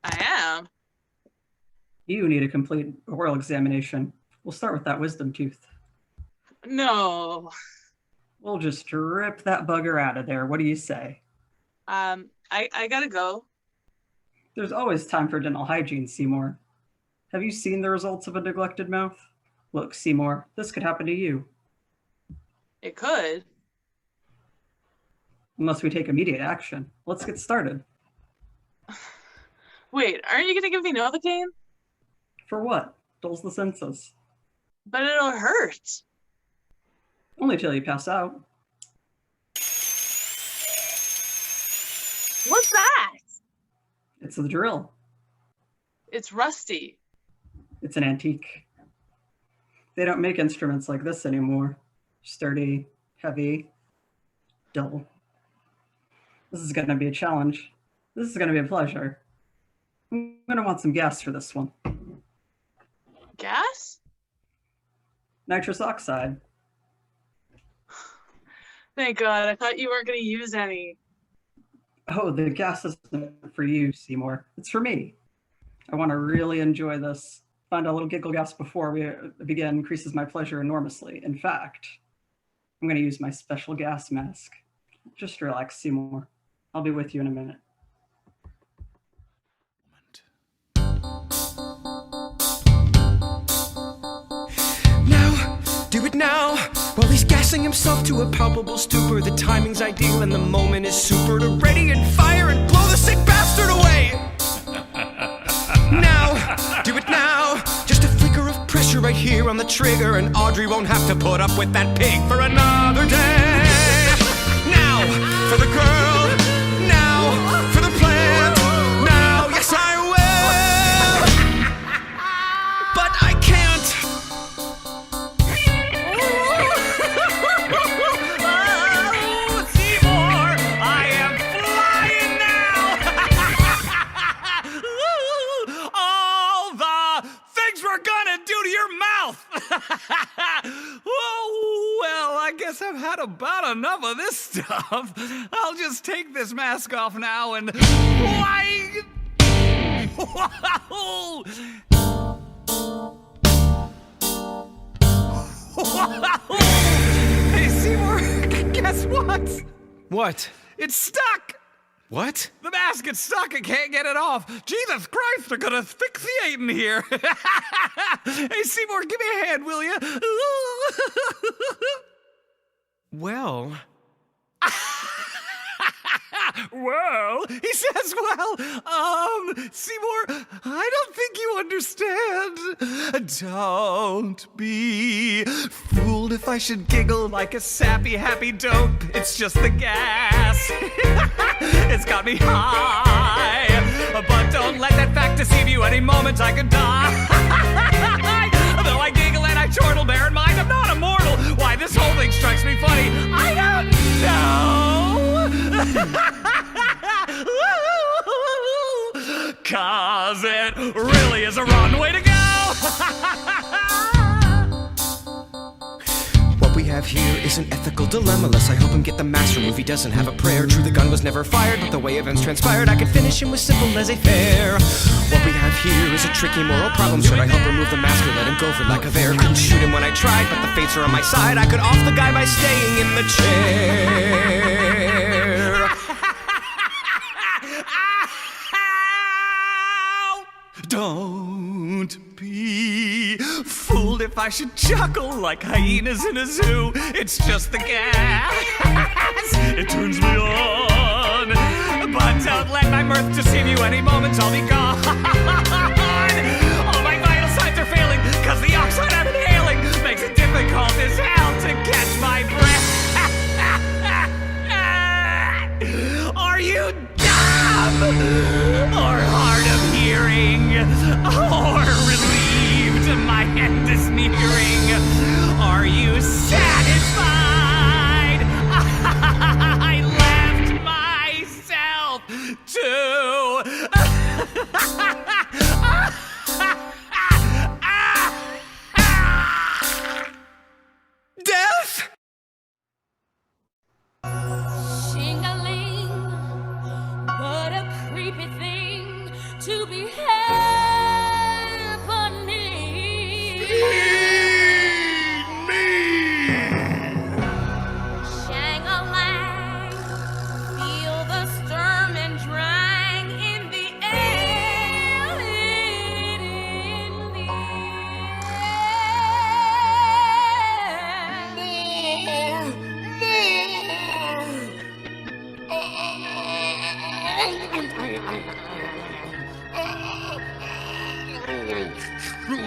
I am. You need a complete oral examination. We'll start with that wisdom tooth. No. We'll just rip that bugger out of there. What do you say? I gotta go. There's always time for dental hygiene, Seymour. Have you seen the results of a neglected mouth? Look, Seymour, this could happen to you. It could. Unless we take immediate action. Let's get started. Wait, aren't you gonna give me Novocaine? For what? Dulls the senses. But it'll hurt. Only till you pass out. What's that? It's the drill. It's rusty. It's an antique. They don't make instruments like this anymore. Sturdy, heavy, dull. This is going to be a challenge. This is going to be a pleasure. I'm going to want some gas for this one. Gas? Nitrous oxide. Thank God, I thought you weren't going to use any. Oh, the gas isn't for you, Seymour. It's for me. I want to really enjoy this. Find a little giggle gas before we begin increases my pleasure enormously. In fact, I'm going to use my special gas mask. Just relax, Seymour. I'll be with you in a minute. Now, do it now. While he's gassing himself to a palpable stupor, the timing's ideal and the moment is super to ready and fire and blow the sick bastard away. Now, do it now. Just a flicker of pressure right here on the trigger, and Audrey won't have to put up with that pig for another day. Now, for the girl. Now, for the plant. Now, yes I will. But I can't. Oh, Seymour, I am flying now. All the things we're gonna do to your mouth. Oh, well, I guess I've had about enough of this stuff. I'll just take this mask off now and why? Wow. Hey, Seymour, guess what? What? It's stuck. What? The mask is stuck. I can't get it off. Jesus Christ, they're gonna asphyxiate in here. Hey, Seymour, give me a hand, will you? Well. Well, he says, well, Seymour, I don't think you understand. Don't be fooled if I should giggle like a sappy, happy dope. It's just the gas. It's got me high. But don't let that fact deceive you. Any moment I could die. Though I giggle and I chortle, bear in mind I'm not immortal. Why this whole thing strikes me funny, I don't know. 'Cause it really is a rotten way to go. What we have here is an ethical dilemma. Lest I help him get the mask removed, he doesn't have a prayer. True, the gun was never fired, but the way events transpired, I could finish him with simple laissez-faire. What we have here is a tricky moral problem. Should I help remove the mask or let him go for lack of air? Couldn't shoot him when I tried, but the fates are on my side. I could off the guy by staying in the chair. Don't be fooled if I should chuckle like hyenas in a zoo. It's just the gas. It turns me on. But don't let my mirth deceive you. Any moment I'll be gone. All my vital signs are failing, 'cause the oxide I'm inhaling makes it difficult as hell to catch my breath. Are you dumb? Or hard of hearing? Or relieved my end is nearing? Are you satisfied? I left myself to death? Shing-a-ling, what a creepy thing to be happening. Shang-a-lang, feel the storm and drang in the air, in the air. Mushnick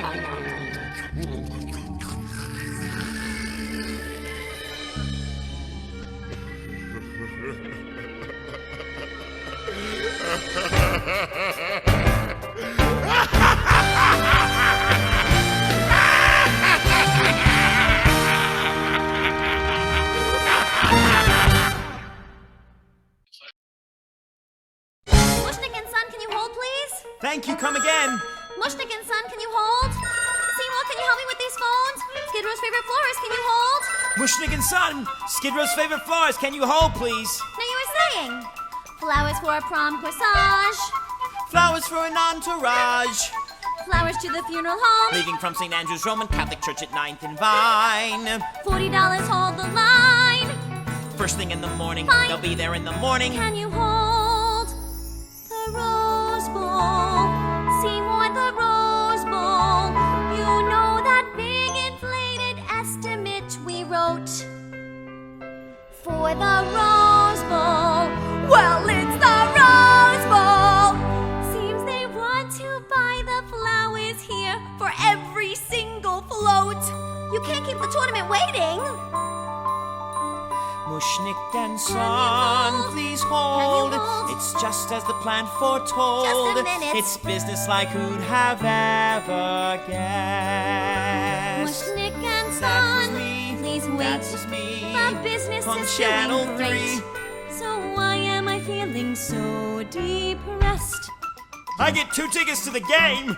and Son, can you hold, please? Thank you, come again. Mushnick and Son, can you hold? Seymour, can you help me with these phones? Skid Row's favorite florist, can you hold? Mushnick and Son, Skid Row's favorite florist, can you hold, please? Now you were saying. Flowers for a prom corsage. Flowers for an entourage. Flowers to the funeral home. Leaving from St. Andrew's Roman Catholic Church at 9th and Vine. $40, hold the line. First thing in the morning, Fine. they'll be there in the morning. Can you hold the Rose Bowl? Seymour, the Rose Bowl. You know that big inflated estimate we wrote for the Rose Bowl. Well, it's the Rose Bowl. Seems they want to buy the flowers here for every single float. You can't keep the tournament waiting. Mushnick and Son, please hold. It's just as the plan foretold. Just a minute. It's business like who'd have ever guessed. Mushnick and That Son, was me. please wait. That was me. My business On is Channel doing great. 3. So why am I feeling so depressed? I get 2 tickets to the game.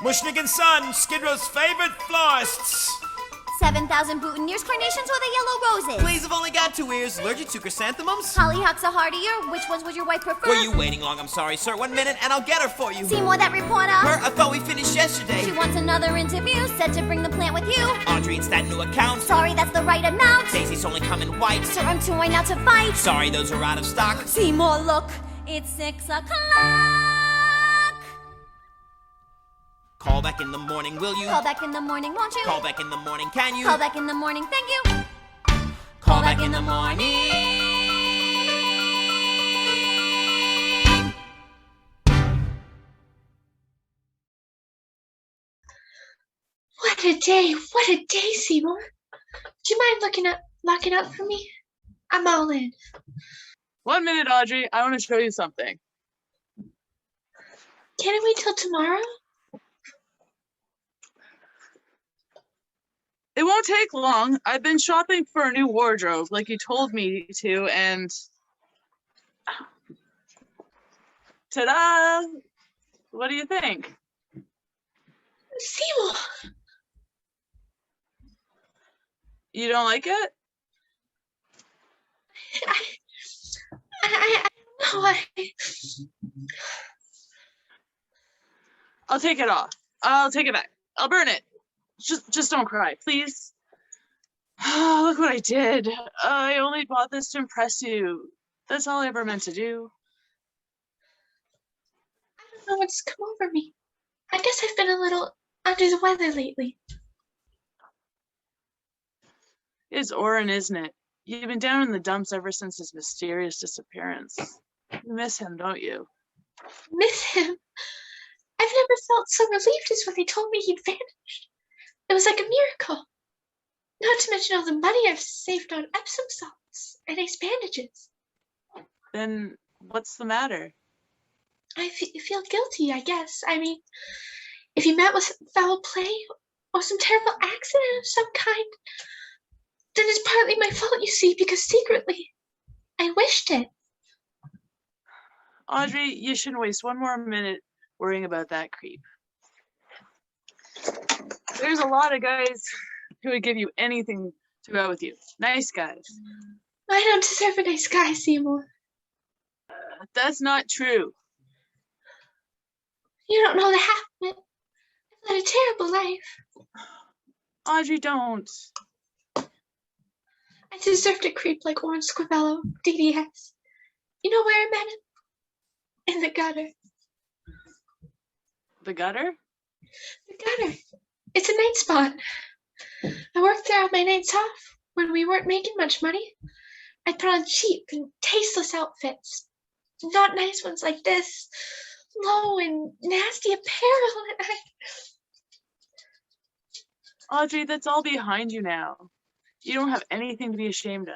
Mushnick and Son, Skid Row's favorite florists. 7,000 boutonnieres, carnations, or the yellow roses? Please, I've only got 2 ears. Allergic to chrysanthemums? Hollyhocks are hardier. Which ones would your wife prefer? Were you waiting long? I'm sorry, sir. 1 minute and I'll get her for you. Seymour, that reporter? Where? I thought we finished yesterday. She wants another interview. Said to bring the plant with you. Audrey, it's that new account. Sorry, that's the right amount. Daisy's only come in white. Sir, I'm too white now to fight. Sorry, those are out of stock. Seymour, look, it's 6 o'clock. Call back in the morning, will you? Call back in the morning, won't you? Call back in the morning, can you? Call back in the morning, thank you. Call back in the morning. What a day! What a day, Seymour! Do you mind locking up for me? I'm all in. 1 minute, Audrey. I want to show you something. Can it wait till tomorrow? It won't take long. I've been shopping for a new wardrobe, like you told me to, and ta-da! What do you think? Seymour! You don't like it? I don't know. I'll take it off. I'll take it back. I'll burn it. Just don't cry, please. Oh, look what I did. I only bought this to impress you. That's all I ever meant to do. I don't know what's come over me. I guess I've been a little under the weather lately. It's Oren, isn't it? You've been down in the dumps ever since his mysterious disappearance. You miss him, don't you? Miss him? I've never felt so relieved as when they told me he'd vanished. It was like a miracle. Not to mention all the money I've saved on Epsom salts and ace bandages. Then what's the matter? I feel guilty, I guess. I mean, if you met with foul play or some terrible accident of some kind, then it's partly my fault, you see, because secretly I wished it. Audrey, you shouldn't waste 1 more minute worrying about that creep. There's a lot of guys who would give you anything to go out with you. Nice guys. I don't deserve a nice guy, Seymour. That's not true. You don't know the half of it. I've led a terrible life. Audrey, don't. I deserved a creep like Orange Squabello, DDS. You know where I met him? In the gutter. The gutter? The gutter. It's a night spot. I worked there on my nights off when we weren't making much money. I'd put on cheap and tasteless outfits. Not nice ones like this. Low and nasty apparel. And Audrey, that's all behind you now. You don't have anything to be ashamed of.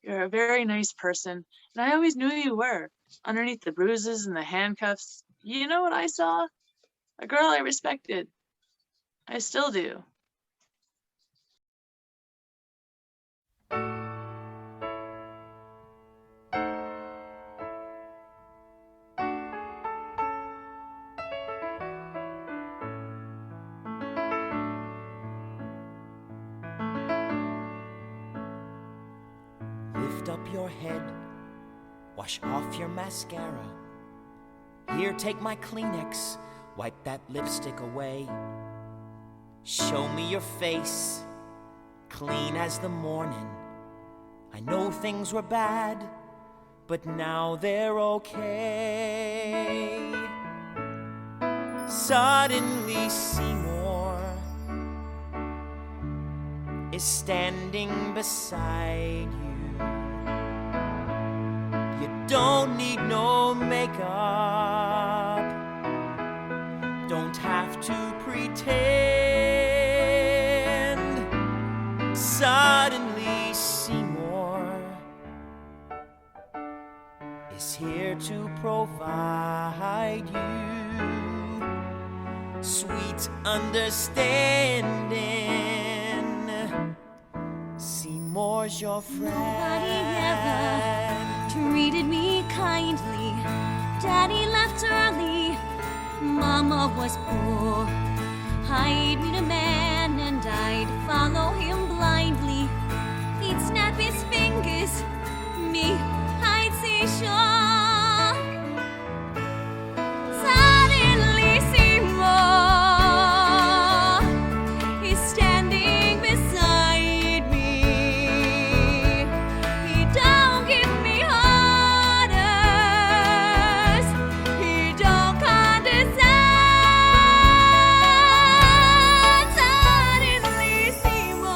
You're a very nice person, and I always knew you were. Underneath the bruises and the handcuffs, you know what I saw? A girl I respected. I still do. Lift up your head, wash off your mascara. Here, take my Kleenex, wipe that lipstick away. Show me your face, clean as the morning. I know things were bad, but now they're okay. Suddenly Seymour is standing beside you. You don't need no makeup, don't have to pretend. Suddenly Seymour is here to provide you sweet understanding. Seymour's your friend. Nobody ever treated me kindly. Daddy left early. Mama was poor. I'd meet a man and I'd follow him blindly. He'd snap his fingers. Me, I'd say sure. Suddenly Seymour is standing beside me. He don't give me orders. He don't condescend. Suddenly Seymour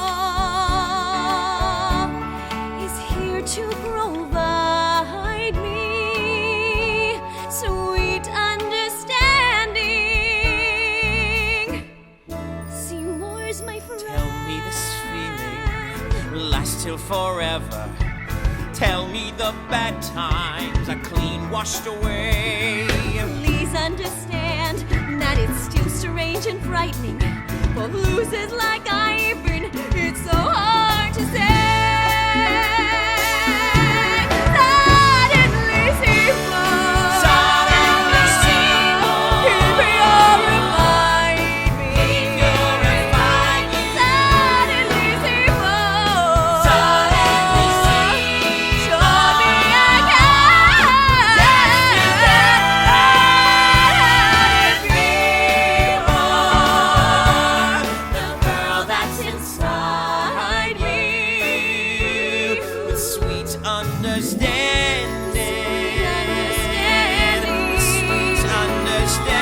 is here to provide me sweet understanding. Seymour's my friend. Tell me this feeling lasts till forever. Tell me the bad times are clean washed away. Please understand that it's still strange and frightening. For losers like I've been, it's so hard to say. Suddenly Seymour, Suddenly Seymour, he purified me. Suddenly Seymour, Suddenly Seymour, showed me the girl that's inside me. with sweet understanding. Sweet understanding.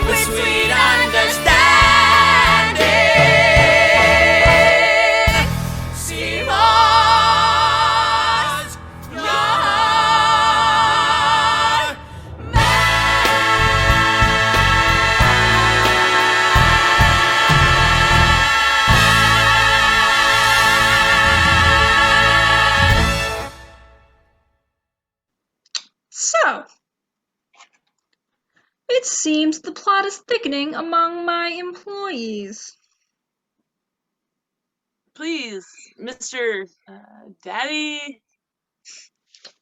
With sweet understanding. Seymour's your So, it seems the plot is thickening among my employees. Please, Mr. Daddy.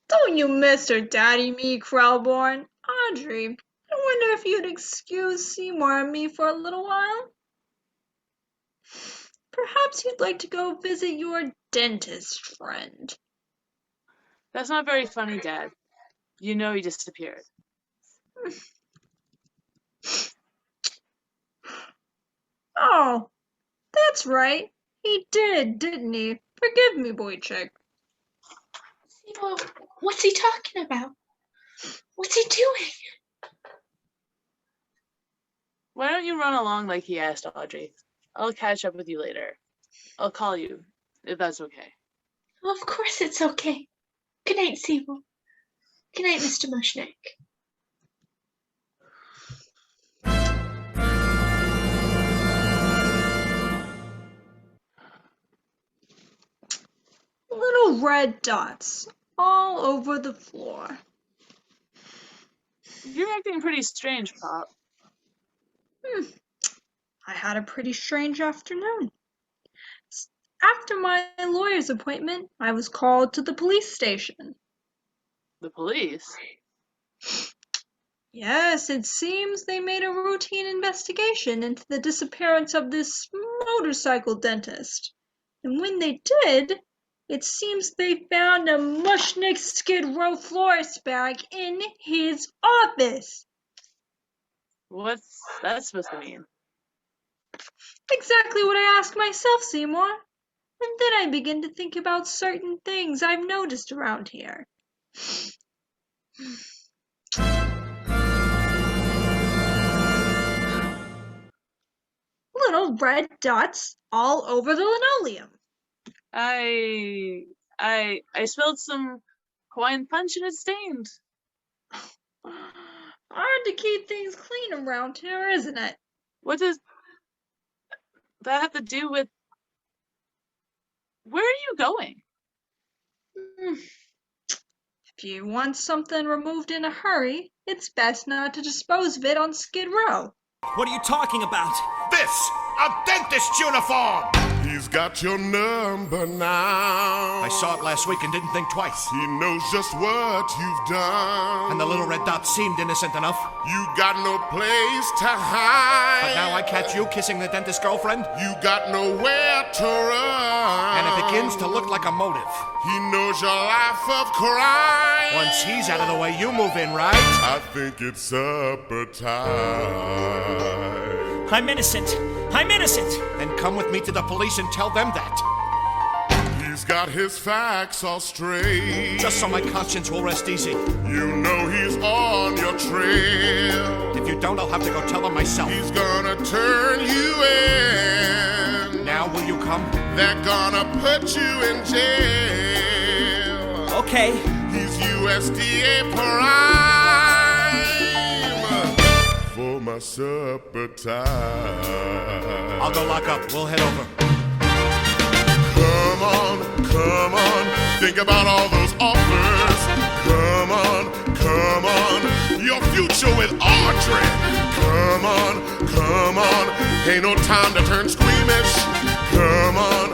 Don't you Mr. Daddy me, Krellborn. Audrey, I wonder if you'd excuse Seymour and me for a little while? Perhaps you'd like to go visit your dentist friend. That's not very funny, Dad. You know he disappeared. Oh, that's right. He did, didn't he? Forgive me, Boychik. Seymour, what's he talking about? What's he doing? Why don't you run along like he asked, Audrey? I'll catch up with you later. I'll call you, if that's okay. Of course it's okay. Good night, Seymour. Good night, Mr. Mushnick. Little red dots all over the floor. You're acting pretty strange, Pop. I had a pretty strange afternoon. After my lawyer's appointment, I was called to the police station. The police? Yes, it seems they made a routine investigation into the disappearance of this motorcycle dentist. And when they did, it seems they found a Mushnick Skid Row florist bag in his office. What's that supposed to mean? Exactly what I asked myself, Seymour. And then I begin to think about certain things I've noticed around here. Little red dots all over the linoleum. I spilled some Hawaiian punch and it's stained. Hard to keep things clean around here, isn't it? What does that have to do with... Where are you going? If you want something removed in a hurry, it's best not to dispose of it on Skid Row. What are you talking about? This, a dentist's uniform! He's got your number now. I saw it last week and didn't think twice. He knows just what you've done. And the little red dot seemed innocent enough. You got no place to hide. But now I catch you kissing the dentist's girlfriend. You got nowhere to run. And it begins to look like a motive. He knows your life of crime. Once he's out of the way, you move in, right? I think it's supper time. I'm innocent. I'm innocent. Then come with me to the police and tell them that. He's got his facts all straight. Just so my conscience will rest easy. You know he's on your trail. If you don't, I'll have to go tell him myself. He's gonna turn you in. Now will you come? They're gonna put you in jail. Okay. He's USDA prime for my supper time. I'll go lock up. We'll head over. Come on, think about all those offers. Come on, your future with Audrey. Come on, ain't no time to turn squeamish. Come on,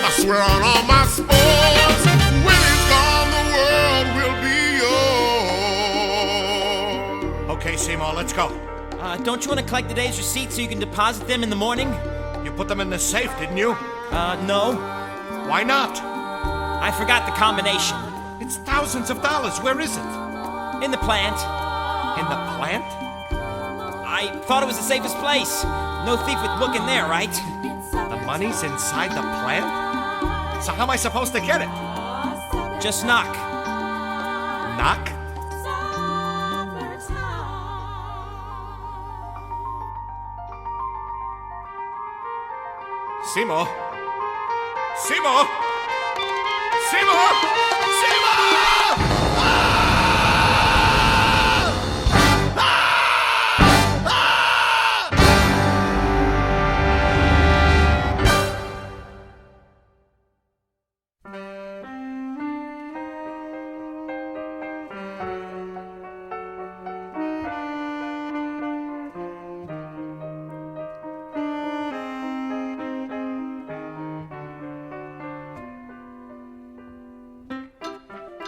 I swear on all my sports, when he's gone, the world will be yours. Okay, Seymour, let's go. Don't you want to collect the day's receipts so you can deposit them in the morning? You put them in the safe, didn't you? No. Why not? I forgot the combination. It's thousands of dollars. Where is it? In the plant. In the plant? I thought it was the safest place. No thief would look in there, right? The money's inside the plant? So how am I supposed to get it? Just knock. Knock? Seymour? Seymour! Seymour! Seymour!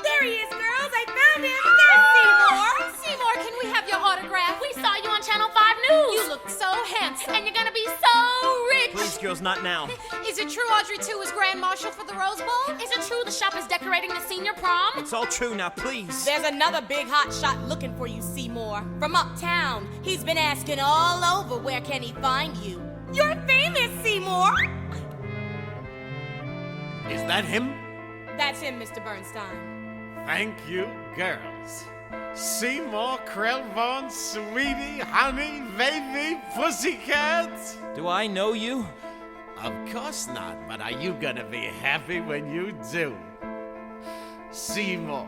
There he is, girls. I found him. There's Seymour. Seymour, can we have your autograph? We saw you on Channel 5 News. You look so handsome. And you're gonna be so rich. Please, girls, not now. Is it true Audrey 2 is Grand Marshal for the Rose Bowl? Is it true the shop is decorating the senior prom? It's all true now, please. There's another big hot shot looking for you, Seymour. From uptown. He's been asking all over where can he find you. You're famous, Seymour. Is that him? That's him, Mr. Bernstein. Thank you, girls. Seymour Krelvon, sweetie, honey, baby, pussycat. Do I know you? Of course not, but are you gonna be happy when you do? Seymour,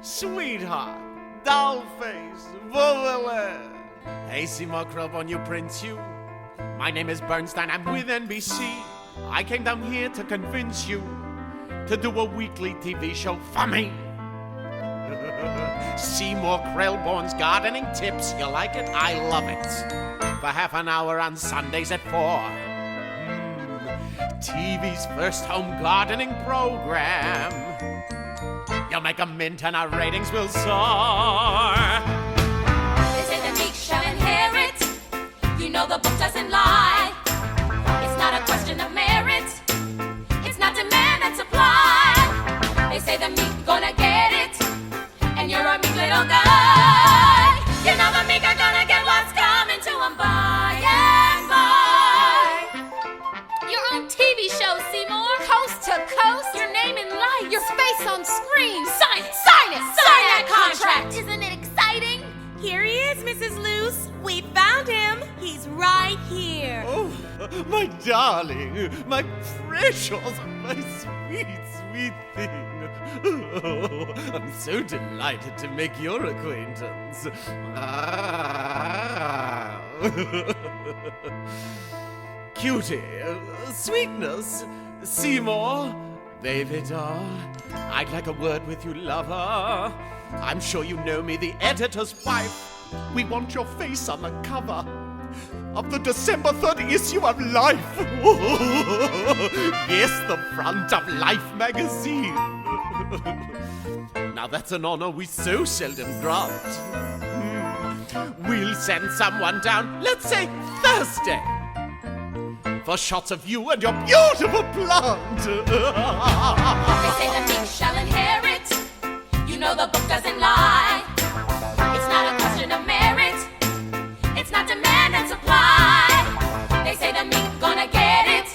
sweetheart, dollface, Wolverine. Hey, Seymour Krelvon, you Prince Hugh. My name is Bernstein, I'm with NBC. I came down here to convince you to do a weekly TV show for me. Seymour Krelborn's Gardening Tips. You like it? I love it. For half an hour on Sundays at 4. TV's first home gardening program. You'll make a mint and our ratings will soar. They say the meek shall inherit. You know the book doesn't lie. It's not a question of merit. It's not demand and supply. They say the meek gonna get it, and you're a meek little guy. You know the meek are gonna get what's coming to them by and by. Your own TV show, Seymour. Coast to coast. Your name in lights. Your face on screen. Sign it. Sign it. Sign that contract. Isn't it exciting? Here he is, Mrs. Luce. We found him. He's right here. Oh, my darling, my precious, my sweet, sweet thing. Oh, I'm so delighted to make your acquaintance. Cutie, sweetness, Seymour, baby doll, I'd like a word with you, lover. I'm sure you know me, the editor's wife. We want your face on the cover of the December 30 issue of Life. Yes, the front of Life magazine. Now that's an honor we so seldom grant. We'll send someone down, let's say Thursday, for shots of you and your beautiful plant. They say the meek shall inherit. You know the book doesn't lie. It's not a question of merit. It's not demand and supply. They say the meek gonna get it,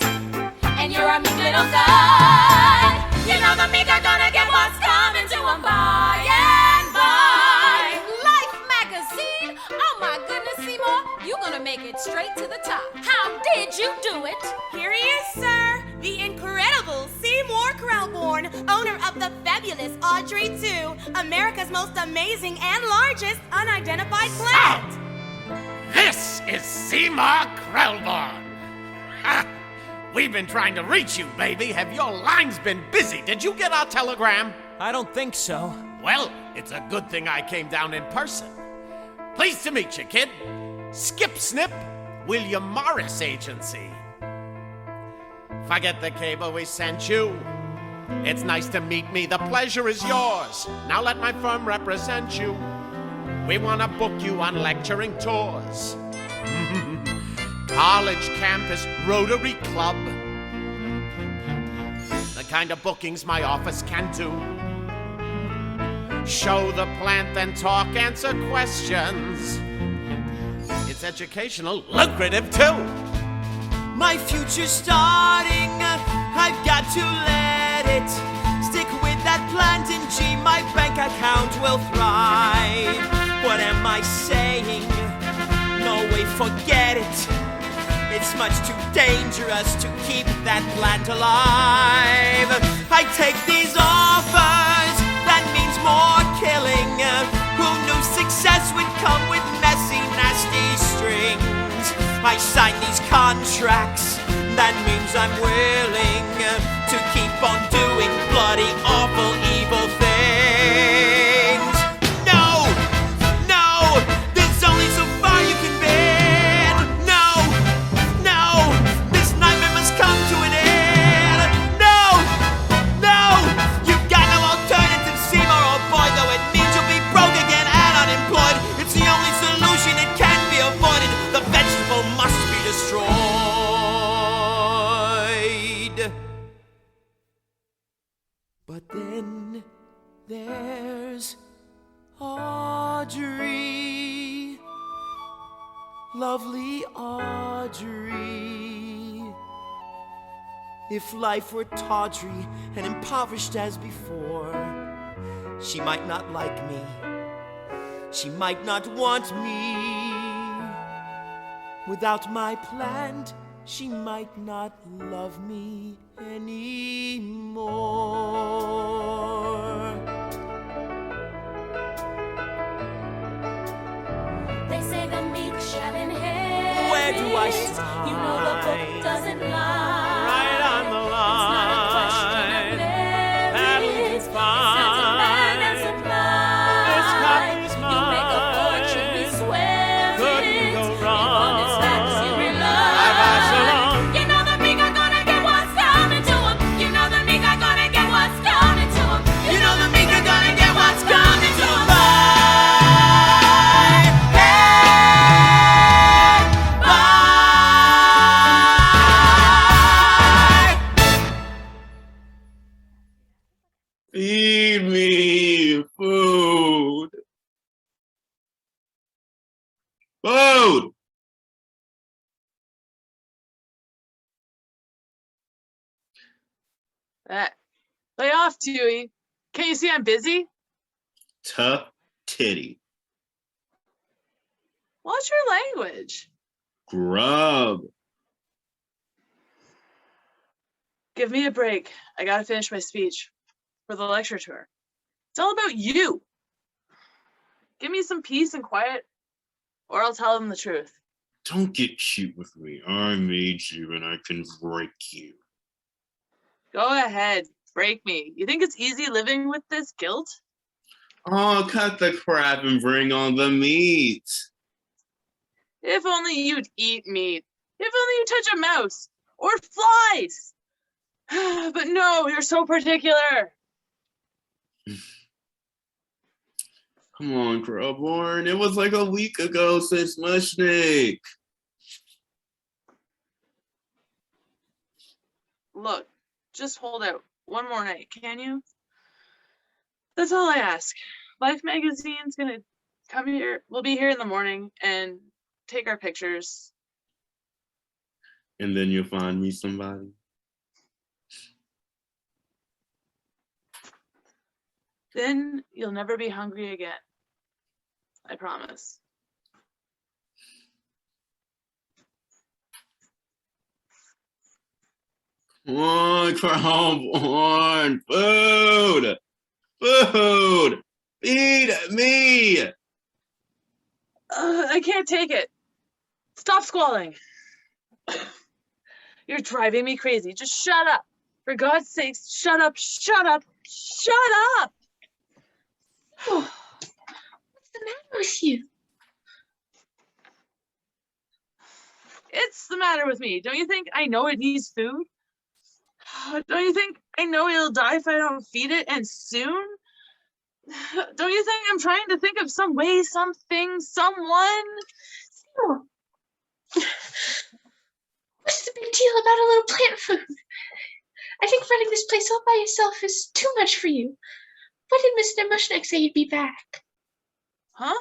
and you're a meek little guy. You know the meek are gonna get what's coming to them by and by. Life magazine. Oh my goodness, Seymour. You're gonna make it straight to the top. How did you do it? Here he is, sir. The incredible Seymour Krelborn, owner of the fabulous Audrey 2, America's most amazing and largest unidentified plant. This is Seymour Krelborn. Ha! We've been trying to reach you, baby. Have your lines been busy? Did you get our telegram? I don't think so. Well, it's a good thing I came down in person. Pleased to meet you, kid. Skip Snip, William Morris Agency. Forget the cable we sent you. It's nice to meet me. The pleasure is yours. Now let my firm represent you. We want to book you on lecturing tours. College campus, Rotary Club. The kind of bookings my office can do. Show the plant, then talk, answer questions. It's educational, lucrative too. My future's starting, I've got to let it stick with that plant in G, my bank account will thrive. What am I saying? No way, forget it. It's much too dangerous to keep that plant alive. I take these offers, that means more killing. Who knew success would come with messy, nasty strings? I sign these contracts, that means I'm willing to keep on doing bloody, awful, evil things. No, no, there's only so far you can bend. No, no, this nightmare must come to an end. No, no, you've got no alternative, Seymour, oh boy, though it means you'll be broke again and unemployed. It's the only solution, it can't be avoided. The vegetable must be destroyed. But then there's Audrey, lovely Audrey. If life were tawdry and impoverished as before, she might not like me, she might not want me. Without my plant, she might not love me anymore. They say the meek shall inherit. Where do I start? You know the book doesn't lie. Right on the line. It's not a question of Food! Lay off, Dewey. Can't you see I'm busy? Tough titty. Watch your language. Grub. Give me a break. I gotta finish my speech for the lecture tour. It's all about you. Give me some peace and quiet, or I'll tell them the truth. Don't get cute with me. I made you and I can break you. Go ahead, break me. You think it's easy living with this guilt? Oh, cut the crap and bring on the meat. If only you'd eat meat. If only you touch a mouse or flies. But no, you're so particular. Come on, Grubhorn. It was like a week ago since Mushnick. Look, just hold out one more night, can you? That's all I ask. Life Magazine's gonna come here. We'll be here in the morning and take our pictures. And then you'll find me somebody. Then you'll never be hungry again. I promise. Come on, Grubhorn. Food. Food. Feed me. I can't take it. Stop squalling. You're driving me crazy. Just shut up. For God's sakes, shut up, shut up, shut up. What's the matter with you? It's the matter with me. Don't you think I know it needs food? Don't you think I know it'll die if I don't feed it, and soon? Don't you think I'm trying to think of some way, something, someone? Oh. What's the big deal about a little plant food? I think running this place all by yourself is too much for you. When did Mr. Mushnick say he'd be back? Huh?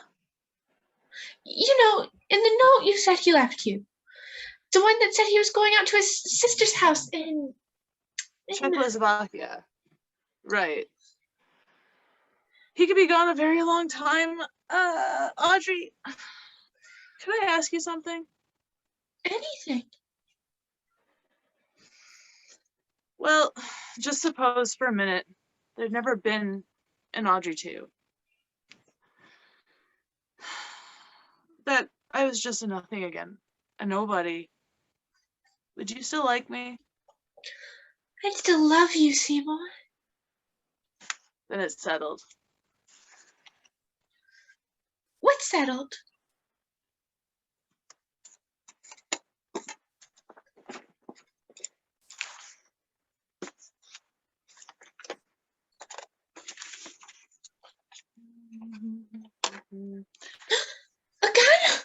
You know, in the note you said he left you. The one that said he was going out to his sister's house in Czechoslovakia. Right. He could be gone a very long time. Audrey, could I ask you something? Anything. Well, just suppose for a minute there'd never been an Audrey 2. That I was just a nothing again, a nobody. Would you still like me? I'd still love you, Seymour. Then it's settled. What's settled? A gun?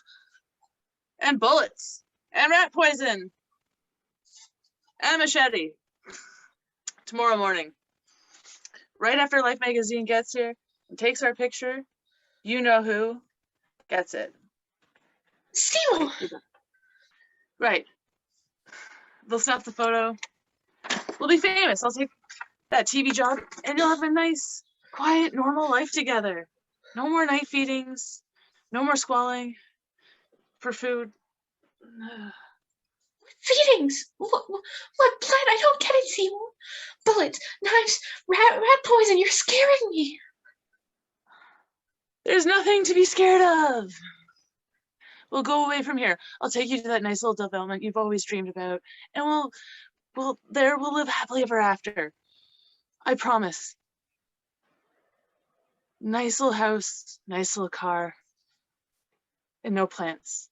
And bullets. And rat poison. And a machete. Tomorrow morning. Right after Life Magazine gets here and takes our picture, you know who gets it. Seymour! Right. They'll snap the photo. We'll be famous. I'll take that TV job and you'll have a nice, quiet, normal life together. No more night feedings. No more squalling for food. Feedings? What plant? I don't get it, Seymour. Bullets, knives, rat poison. You're scaring me. There's nothing to be scared of. We'll go away from here. I'll take you to that nice little development you've always dreamed about, and we'll live happily ever after. I promise. Nice little house, nice little car, and no plants.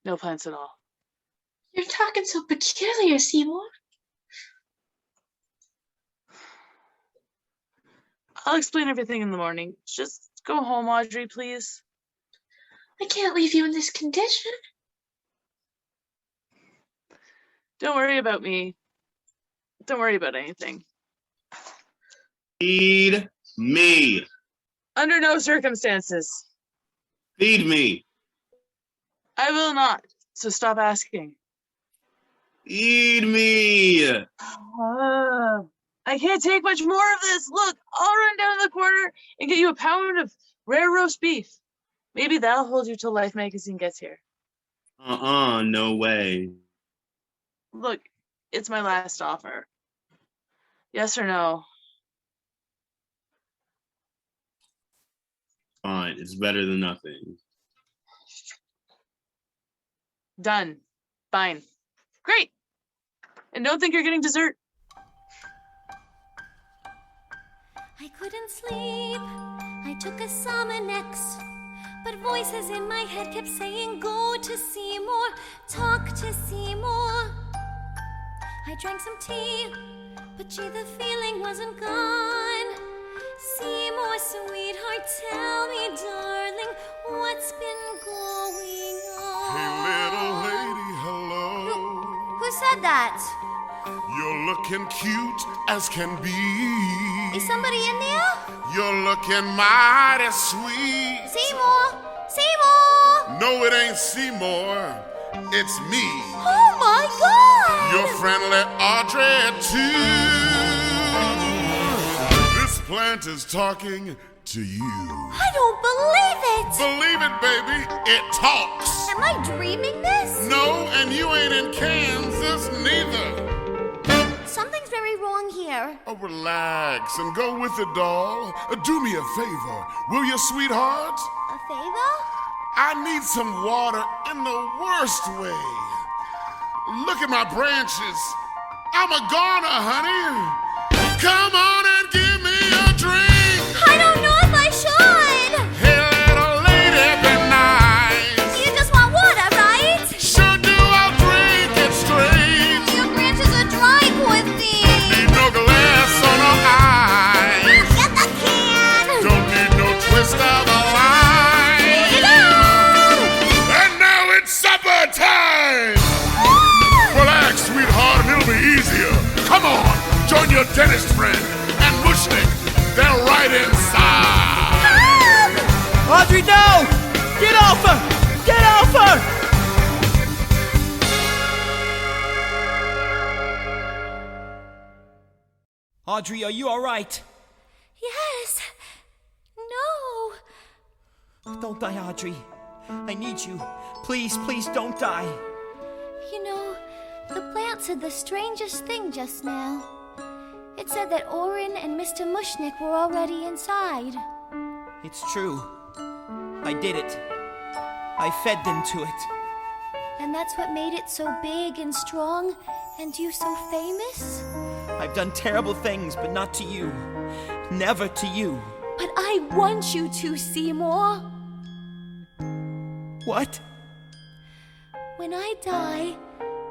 No plants at all. You're talking so peculiar, Seymour. I'll explain everything in the morning. Just go home, Audrey, please. I can't leave you in this condition. Don't worry about me. Don't worry about anything. Feed me. Under no circumstances. Feed me. I will not. So stop asking. Feed me. I can't take much more of this. Look, I'll run down to the corner and get you a pound of rare roast beef. Maybe that'll hold you till Life magazine gets here. No way. Look, it's my last offer. Yes or no? Fine, it's better than nothing. Done. Fine. Great. And don't think you're getting dessert. I couldn't sleep. I took a Somanex, but voices in my head kept saying, go to Seymour, talk to Seymour. I drank some tea, but gee, the feeling wasn't gone. Seymour, sweetheart, tell me, darling, what's been going on? Hey, little lady, hello. Who said that? You're looking cute as can be. Is somebody in there? You're looking mighty sweet. Seymour! Seymour! No, it ain't Seymour. It's me. Oh my God! Your friendly Audrey 2. This plant is talking to you. I don't believe it! Believe it, baby. It talks. Am I dreaming this? No, and you ain't in Kansas neither. Something's very wrong here. Oh, relax and go with it, doll. Do me a favor, will you, sweetheart? A favor? I need some water in the worst way. Look at my branches. I'm a goner, honey. Come on and give me a drink. I don't know if I should. Hey, little lady, be nice. You just want water, right? Sure do, I'll drink it straight. Your branches are dry, poor thing. Need no glass or no ice. Get the can. Don't need no twist of a line. Get out. And now it's supper time. Relax, sweetheart, and it'll be easier. Come on, join your dentist friend and Mushnik. They're right inside. Audrey, no! Get off her! Get off her! Audrey, are you all right? Yes. No. Don't die, Audrey. I need you. Please, please don't die. You know, the plant said the strangest thing just now. It said that Orin and Mr. Mushnik were already inside. It's true. I did it. I fed them to it. And that's what made it so big and strong, and you so famous? I've done terrible things, but not to you. Never to you. But I want you to, Seymour. What? When I die,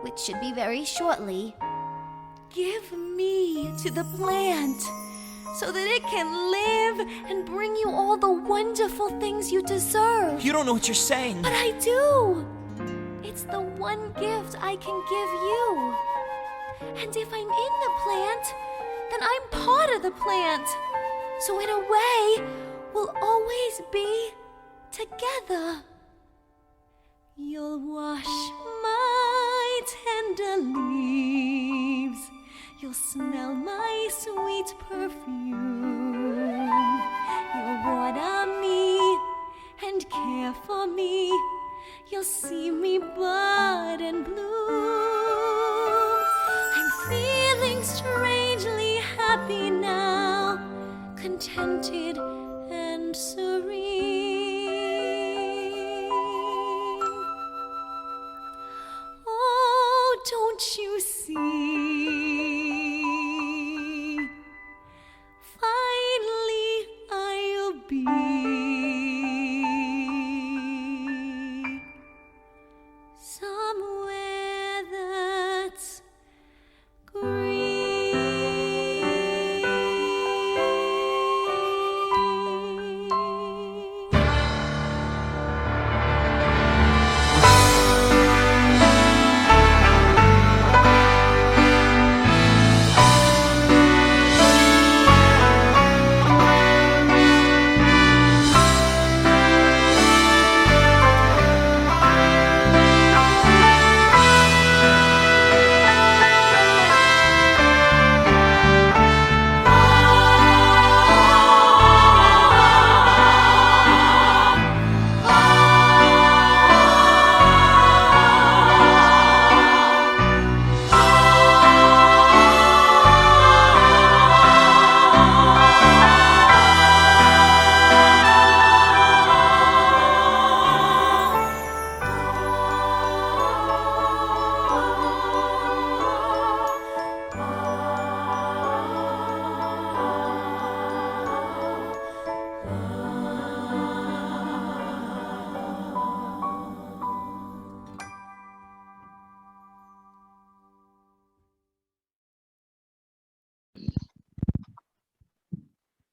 which should be very shortly, give me to the plant so that it can live and bring you all the wonderful things you deserve. You don't know what you're saying. But I do. It's the one gift I can give you. And if I'm in the plant, then I'm part of the plant. So in a way, we'll always be together. You'll wash my tender leaves. You'll smell my sweet perfume. You'll water me and care for me. You'll see me bud and bloom. I'm feeling strangely happy now, contented and serene. Oh, don't you see? Finally, I'll be somewhere that's green.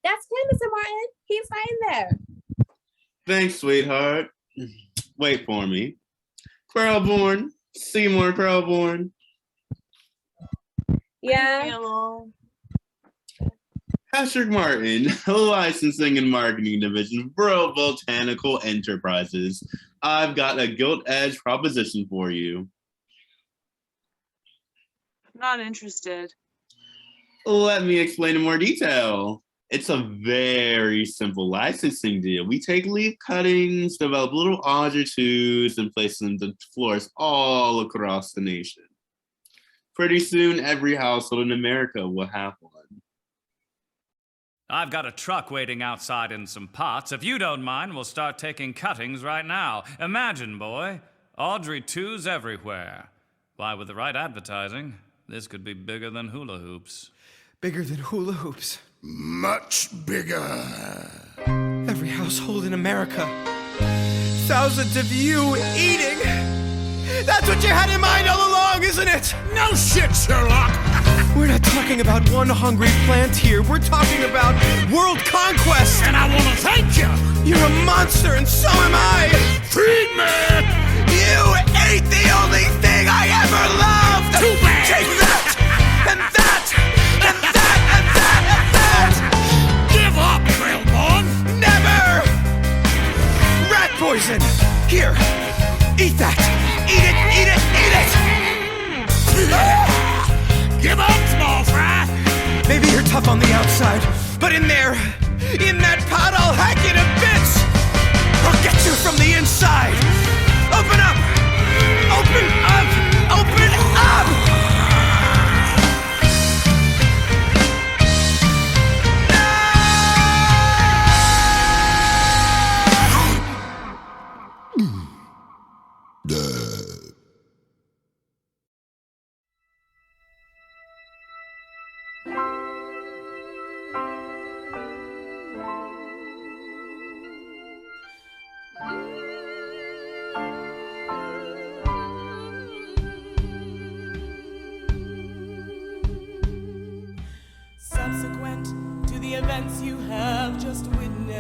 That's him, Mr. Martin. He's right in there. Thanks, sweetheart. Wait for me. Krellborn, Seymour Krellborn. Yeah. Hello. Patrick Martin, Licensing and Marketing Division, World Botanical Enterprises. I've got a gilt-edged proposition for you. I'm not interested. Let me explain in more detail. It's a very simple licensing deal. We take leaf cuttings, develop little Audrey 2s, and place them to floors all across the nation. Pretty soon, every household in America will have one. I've got a truck waiting outside in some pots. If you don't mind, we'll start taking cuttings right now. Imagine, boy, Audrey 2s everywhere. Why, with the right advertising, this could be bigger than hula hoops. Bigger than hula hoops. Much bigger. Every household in America. Thousands of you eating. That's what you had in mind all along, isn't it? No shit, Sherlock. We're not talking about one hungry plant here. We're talking about world conquest. And I want to thank you. You're a monster, and so am I. Feed me. You ate the only thing I ever loved. Too bad. Take that, and that, and that, and that, and that. Give up, Krellborn. Never. Rat poison. Here, eat that. Eat it, eat it, eat it. Give up, small fry. Maybe you're tough on the outside, but in there, in that pot, I'll hack you to bits. I'll get you from the inside. Open up! Open up! Open up! Subsequent to the events you have just witnessed,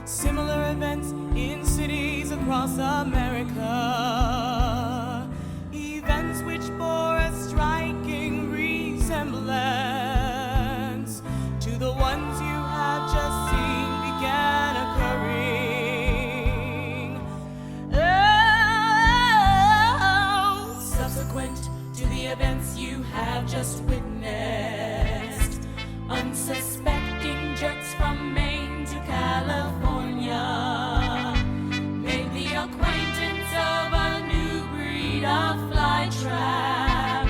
similar events in cities across America, events which bore a striking resemblance to the ones you have just seen began occurring. Oh, subsequent to the events you have just witnessed, unsuspecting jerks from Maine to California made the acquaintance of a new breed of flytrap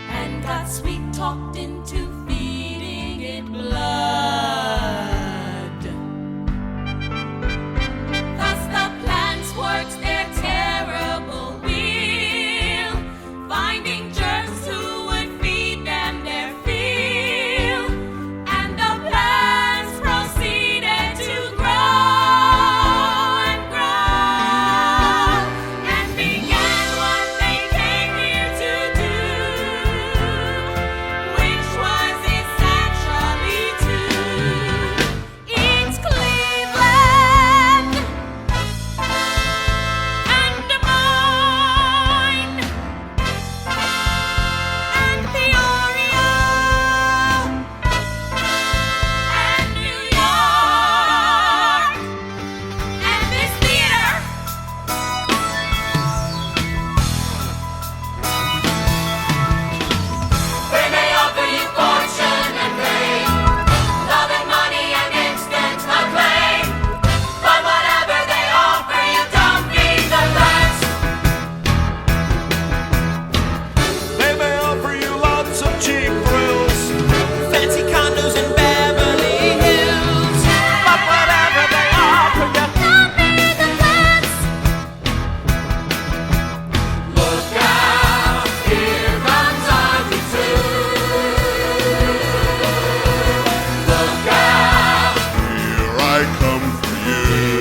and got sweet-talked into feeding it blood. Thus the plants worked their terrible wheel, finding jerks who would feed them their fill, and the plants proceeded to grow and grow, and began what they came here to do, which was essentially to eat Cleveland and Des Moines and Peoria and New York and this theater. They may offer you fortune and fame, love and money and instant acclaim, but whatever they offer you, don't be the best. They may offer you lots of cheap thrills, fancy condos in Beverly Hills, but whatever they offer you, Don't be the best. Look out, here comes Audrey 2. Look out. Here I come for you.